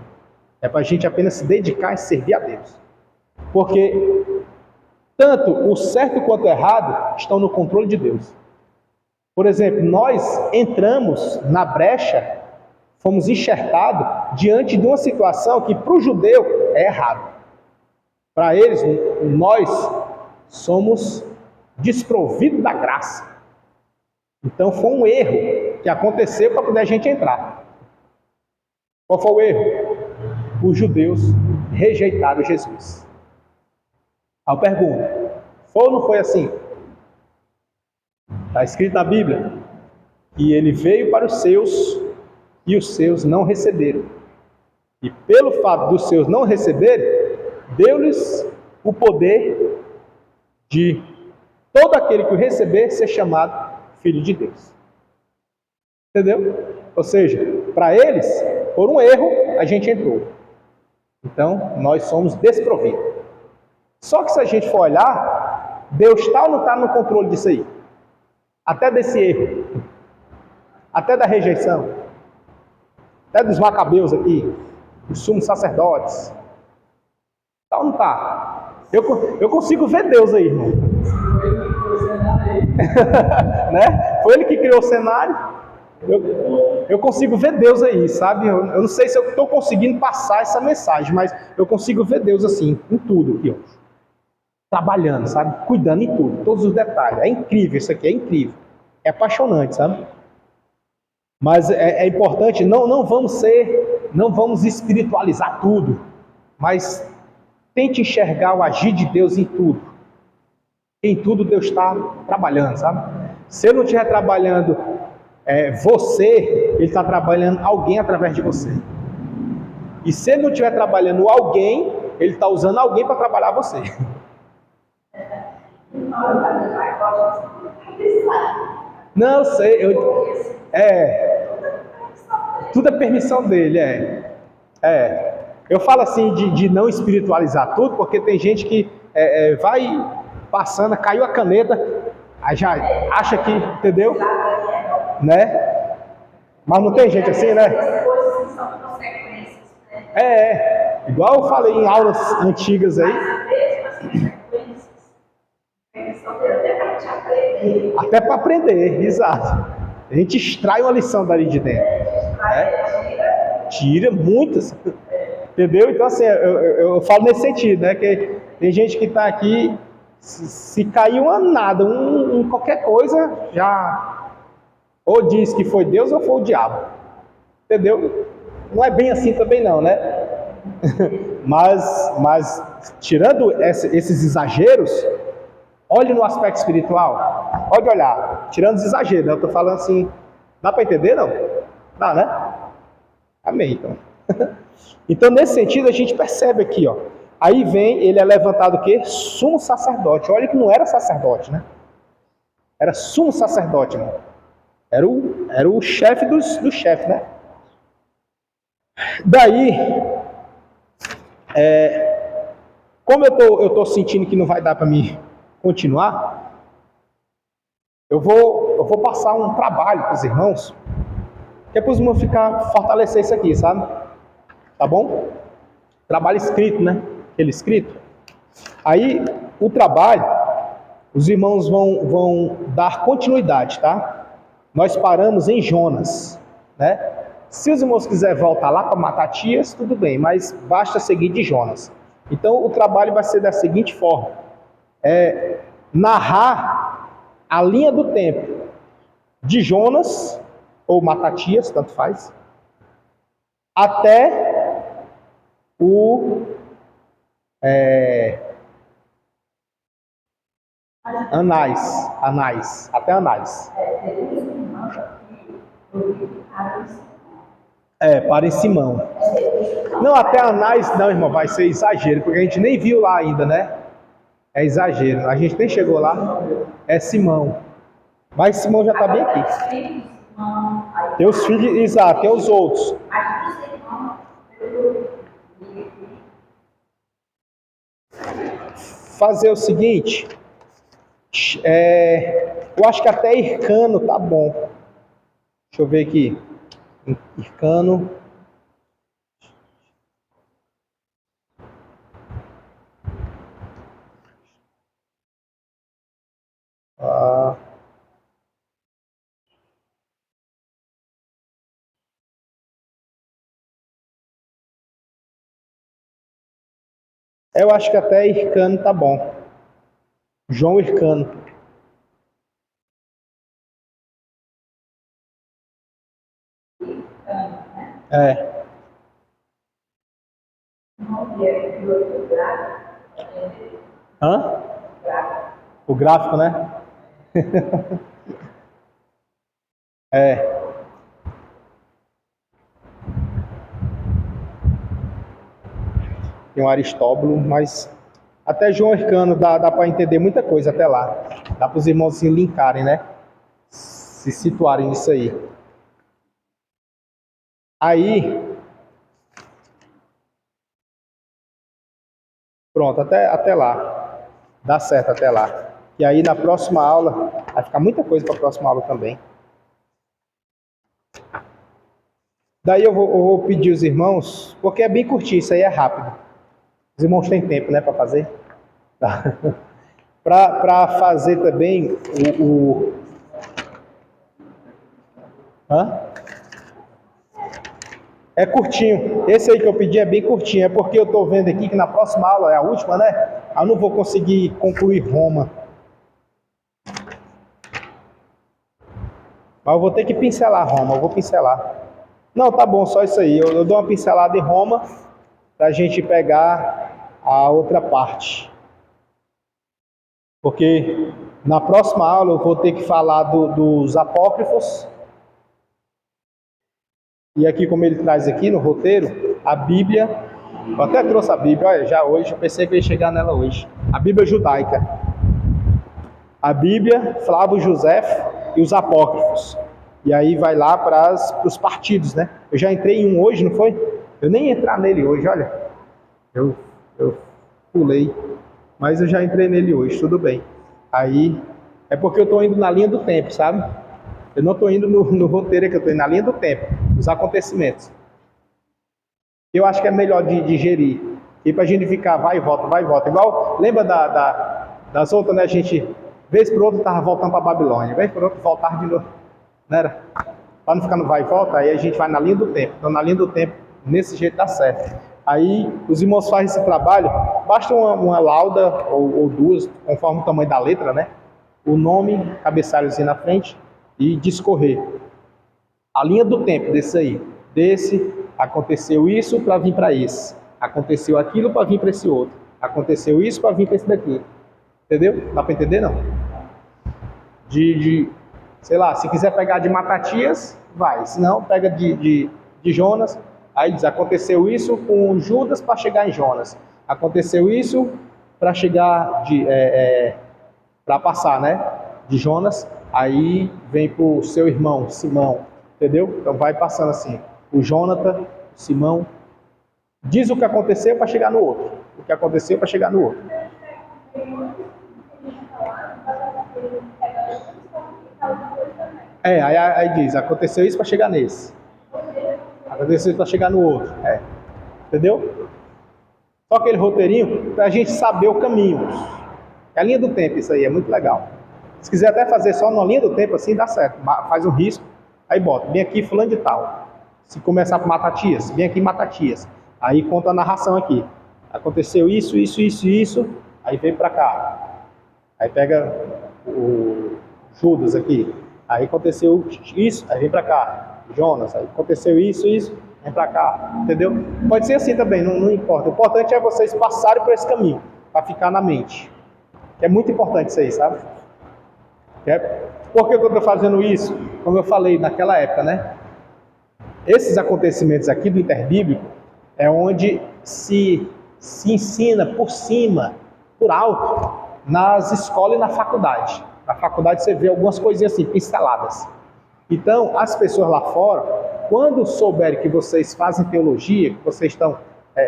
É para a gente apenas se dedicar e servir a Deus. Porque tanto o certo quanto o errado estão no controle de Deus. Por exemplo, nós entramos na brecha, fomos enxertados diante de uma situação que para o judeu é errado. Para eles, nós somos desprovidos da graça. Então foi um erro que aconteceu para poder a gente entrar. Qual foi o erro? Os judeus rejeitaram Jesus. Aí eu pergunto, foi ou não foi assim? Está escrito na Bíblia que ele veio para os seus e os seus não receberam. E pelo fato dos seus não receberem, deu-lhes o poder de todo aquele que o receber ser chamado filho de Deus. Entendeu? Ou seja, para eles, por um erro, a gente entrou. Então, nós somos desprovidos. Só que se a gente for olhar, Deus está ou não está no controle disso aí? Até desse erro, até da rejeição, até dos macabeus aqui, os sumos sacerdotes. Tá ou não tá? Eu consigo ver Deus aí, irmão. Né? Foi ele que criou o cenário. Eu consigo ver Deus aí, sabe? Eu não sei se eu estou conseguindo passar essa mensagem, mas eu consigo ver Deus assim, em tudo aqui, ó. Trabalhando, sabe? Cuidando em tudo, todos os detalhes. É incrível isso aqui, é incrível. É apaixonante, sabe? Mas é importante, não vamos espiritualizar tudo, mas tente enxergar o agir de Deus em tudo. Em tudo Deus está trabalhando, sabe? Se Ele não estiver trabalhando você, Ele está trabalhando alguém através de você. E se Ele não estiver trabalhando alguém, Ele está usando alguém para trabalhar você. Não, eu sei. Tudo é permissão dele, Eu falo assim de não espiritualizar tudo, porque tem gente que vai passando, caiu a caneta, aí já acha que, entendeu? Né? Mas não tem gente assim, né? Igual eu falei em aulas antigas aí, Mas mesmo assim, sequências, são até para te aprender. até para aprender, exato. A gente extrai uma lição dali de dentro. Tira muitas. Entendeu? Então, assim, eu falo nesse sentido, né? Que tem gente que está aqui, se cair uma nada, qualquer coisa, já ou diz que foi Deus ou foi o diabo. Entendeu? Não é bem assim também não, né? Mas tirando esses exageros, olhe no aspecto espiritual. Pode olhar, tirando os exageros, né? Eu estou falando assim, dá para entender não? Dá, né? Amém, então. Então, nesse sentido, a gente percebe aqui, ó. Aí vem, ele é levantado o quê? Sumo sacerdote. Olha que não era sacerdote, né? Era sumo sacerdote, né? Era o chefe do chefe, né? Daí, como eu tô sentindo que não vai dar para mim continuar, eu vou passar um trabalho para os irmãos, que é para os irmãos fortalecer isso aqui, sabe? Tá bom? Trabalho escrito, né? Aquele escrito. Aí, o trabalho, os irmãos vão dar continuidade, tá? Nós paramos em Jonas, né? Se os irmãos quiserem voltar lá para Matatias, tudo bem, mas basta seguir de Jonas. Então, o trabalho vai ser da seguinte forma. Narrar a linha do tempo de Jonas, ou Matatias, tanto faz, até Anás, até Anás. Para em Simão. Não, até Anás não, irmão, vai ser exagero, porque a gente nem viu lá ainda, né? É exagero, a gente nem chegou lá. É Simão. Mas Simão já está bem aqui. Tem os filhos, exato, tem os outros. Fazer o seguinte, eu acho que até Hircano tá bom. Deixa eu ver aqui. Hircano. Eu acho que até Hircano tá bom. João Hircano. Hã? O gráfico, né? Tem um Aristóbulo, mas até João Hircano dá para entender muita coisa até lá. Dá para os irmãos se linkarem, né? Se situarem nisso aí. Aí, pronto, até lá. Dá certo até lá. E aí na próxima aula, vai ficar muita coisa para a próxima aula também. Daí eu vou pedir os irmãos, porque é bem curtinho, isso aí é rápido. Os irmãos têm tempo, né, para fazer? Tá. Para fazer também Hã? É curtinho. Esse aí que eu pedi é bem curtinho. É porque eu estou vendo aqui que na próxima aula, é a última, né? Eu não vou conseguir concluir Roma. Mas eu vou ter que pincelar Roma, eu vou pincelar. Não, tá bom, só isso aí. Eu dou uma pincelada em Roma para a gente pegar a outra parte. Porque na próxima aula eu vou ter que falar dos apócrifos. E aqui, como ele traz aqui no roteiro, a Bíblia. Eu até trouxe a Bíblia, olha, já hoje, eu pensei que eu ia chegar nela hoje. A Bíblia judaica. A Bíblia, Flávio Josefo e os apócrifos. E aí vai lá para os partidos, né? Eu já entrei em um hoje, não foi? Eu nem ia entrar nele hoje, olha. Eu pulei. Mas eu já entrei nele hoje, tudo bem. Aí, é porque eu estou indo na linha do tempo, sabe? Eu não estou indo no roteiro, que eu estou indo na linha do tempo, dos acontecimentos. Eu acho que é melhor de digerir. E pra gente ficar vai e volta, vai e volta. Igual, lembra das outras, né? A gente, vez por outra, tava voltando pra Babilônia. Vez por outra, voltava de novo. Não era? Pra não ficar no vai e volta, aí a gente vai na linha do tempo. Então, na linha do tempo, nesse jeito dá certo. Aí, os irmãos fazem esse trabalho, basta uma lauda ou duas, conforme o tamanho da letra, né? O nome, cabeçalhozinho na frente e discorrer. A linha do tempo desse aí. Desse, aconteceu isso para vir para esse. Aconteceu aquilo para vir para esse outro. Aconteceu isso para vir para esse daqui. Entendeu? Dá para entender, não? Sei lá, se quiser pegar de Matatias, vai. Se não, pega de Jonas. Aí diz, aconteceu isso com Judas para chegar em Jonas. Aconteceu isso para chegar para passar, né? De Jonas. Aí vem para o seu irmão, Simão. Entendeu? Então vai passando assim. O Jonathan, o Simão. Diz o que aconteceu para chegar no outro. O que aconteceu para chegar no outro. Aí diz, aconteceu isso para chegar nesse. Aconteceu isso para chegar no outro. Entendeu? Só aquele roteirinho para a gente saber o caminho. É a linha do tempo isso aí, é muito legal. Se quiser até fazer só numa linha do tempo assim, dá certo. Faz um risco, aí bota, vem aqui fulano de tal. Se começar por Matatias, vem aqui Matatias. Aí conta a narração aqui. Aconteceu isso, isso, isso, isso. Aí vem para cá. Aí pega o Judas aqui. Aí aconteceu isso, aí vem para cá. Jonas, aí aconteceu isso, isso, vem para cá. Entendeu? Pode ser assim também, não importa. O importante é vocês passarem por esse caminho, para ficar na mente. É muito importante isso aí, sabe? Por que eu estou fazendo isso? Como eu falei naquela época, né? Esses acontecimentos aqui do interbíblico é onde se ensina por cima, por alto, nas escolas e na faculdade. Na faculdade você vê algumas coisinhas assim, pinceladas. Então, as pessoas lá fora, quando souberem que vocês fazem teologia, que vocês estão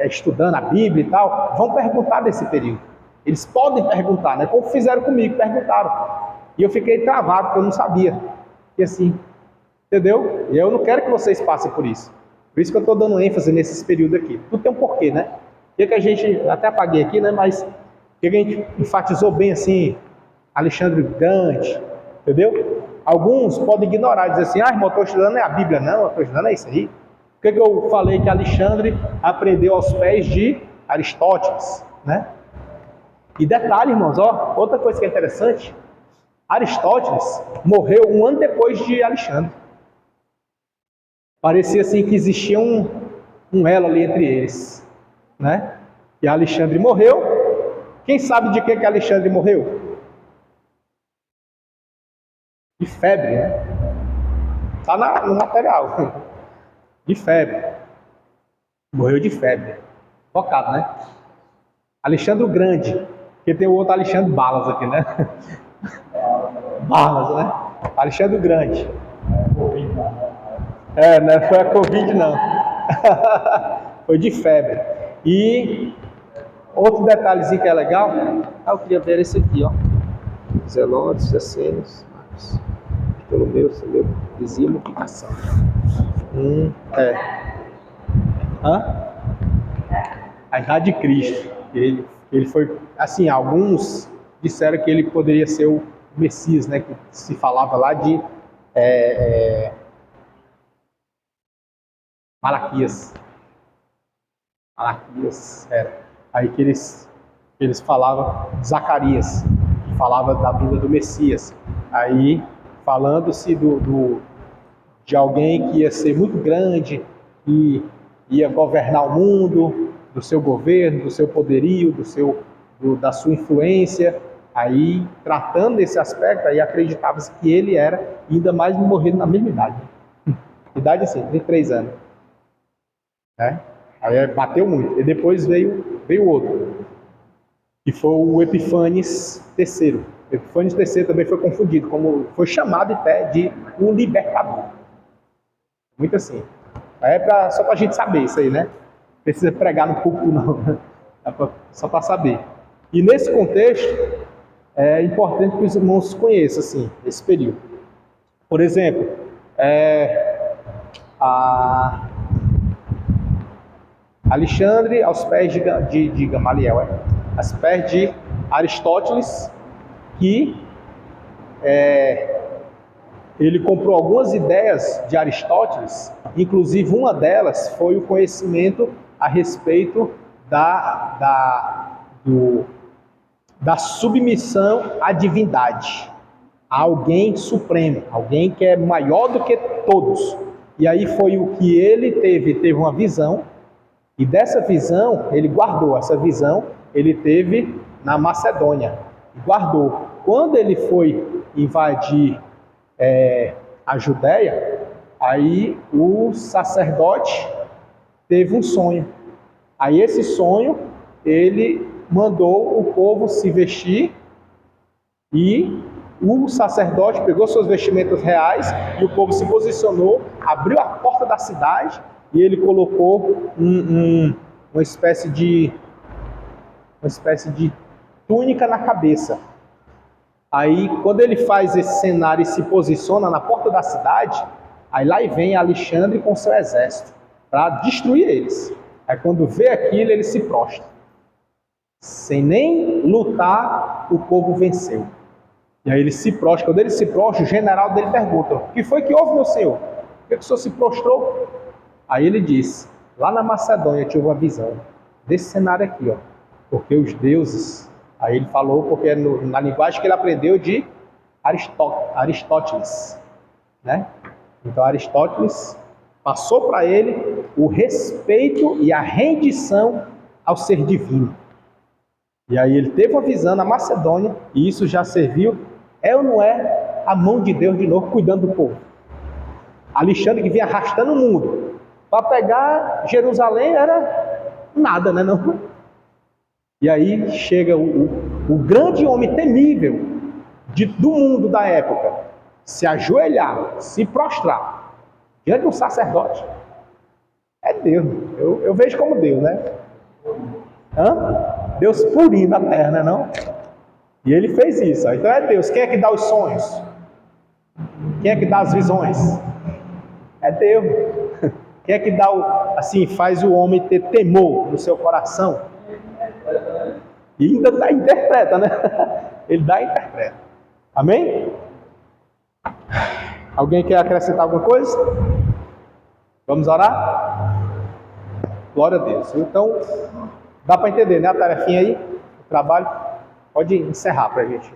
estudando a Bíblia e tal, vão perguntar desse período. Eles podem perguntar, né? Como fizeram comigo, perguntaram. E eu fiquei travado, porque eu não sabia. E assim, entendeu? E eu não quero que vocês passem por isso. Por isso que eu estou dando ênfase nesses períodos aqui. Tudo tem um porquê, né? O que a gente, até apaguei aqui, né? Mas o que a gente enfatizou bem assim, Alexandre Grande, entendeu? Alguns podem ignorar e dizer assim, irmão, eu estou estudando é a Bíblia. Não, eu estou estudando é isso aí. Por que eu falei que Alexandre aprendeu aos pés de Aristóteles, né? E detalhe, irmãos, ó, outra coisa que é interessante, Aristóteles morreu um ano depois de Alexandre. Parecia assim que existia um elo ali entre eles, né? E Alexandre morreu. Quem sabe de que Alexandre morreu? De febre, né? Está no material. De febre. Morreu de febre. Focado, né? Alexandre o Grande. Porque tem o outro Alexandre Balas aqui, né? Balas, né? Alexandre o Grande. Não foi a Covid, não. Foi de febre. E outro detalhezinho que é legal. Eu queria ver esse aqui, ó. Zelórios, Essênios, Marcos. Ptolomeu, Seleuco, dizia multiplicação. A idade de Cristo. Ele foi, assim, alguns disseram que ele poderia ser o Messias, né? Que se falava lá de Malaquias. Malaquias era. Aí que eles falavam de Zacarias, que falava da vinda do Messias. Aí, falando-se de alguém que ia ser muito grande, que ia governar o mundo, do seu governo, do seu poderio, da sua influência. Aí, tratando desse aspecto, aí acreditava-se que ele era, ainda mais morrendo na mesma idade. Idade assim, 33 anos. Aí bateu muito. E depois veio outro, que foi o Epifanes III. Epifanes III também foi confundido, como foi chamado até de um libertador. Muito assim. Só para a gente saber isso aí, né? Precisa pregar no púlpito, não. Só para saber. E nesse contexto, é importante que os irmãos conheçam assim, esse período. Por exemplo, Alexandre aos pés de Gamaliel, aos pés de Aristóteles, que ele comprou algumas ideias de Aristóteles, inclusive uma delas foi o conhecimento a respeito da submissão à divindade, a alguém supremo, alguém que é maior do que todos. E aí foi o que ele teve uma visão, e dessa visão ele guardou, essa visão ele teve na Macedônia, e guardou. Quando ele foi invadir a Judéia, aí o sacerdote teve um sonho. Aí esse sonho, ele mandou o povo se vestir e o sacerdote pegou suas vestimentas reais e o povo se posicionou, abriu a porta da cidade e ele colocou uma espécie de túnica na cabeça. Aí, quando ele faz esse cenário e se posiciona na porta da cidade, aí lá vem Alexandre com seu exército para destruir eles. Aí, quando vê aquilo, ele se prostra. Sem nem lutar, o povo venceu. E aí ele se prostra. Quando ele se prostra, o general dele pergunta: o que foi que houve, meu senhor? Por que o senhor se prostrou? Aí ele disse: lá na Macedônia eu tive uma visão desse cenário aqui, ó. Porque os deuses... Aí ele falou, porque é na linguagem que ele aprendeu de Aristóteles, né? Então Aristóteles passou para ele o respeito e a rendição ao ser divino. E aí ele teve uma visão na Macedônia, e isso já serviu, ou não é, a mão de Deus de novo cuidando do povo. Alexandre, que vinha arrastando o mundo, para pegar Jerusalém era nada, né não? E aí chega o grande homem temível do mundo da época, se ajoelhar, se prostrar diante de um sacerdote. É Deus, eu vejo como Deus, né? Deus purinho da terra, né não? E ele fez isso. Então é Deus. Quem é que dá os sonhos? Quem é que dá as visões? É Deus. Quem é que dá faz o homem ter temor no seu coração? E ainda interpreta, né? Ele dá e interpreta. Amém? Alguém quer acrescentar alguma coisa? Vamos orar? Glória a Deus. Então, dá para entender, né? A tarefinha aí, o trabalho. Pode encerrar para a gente.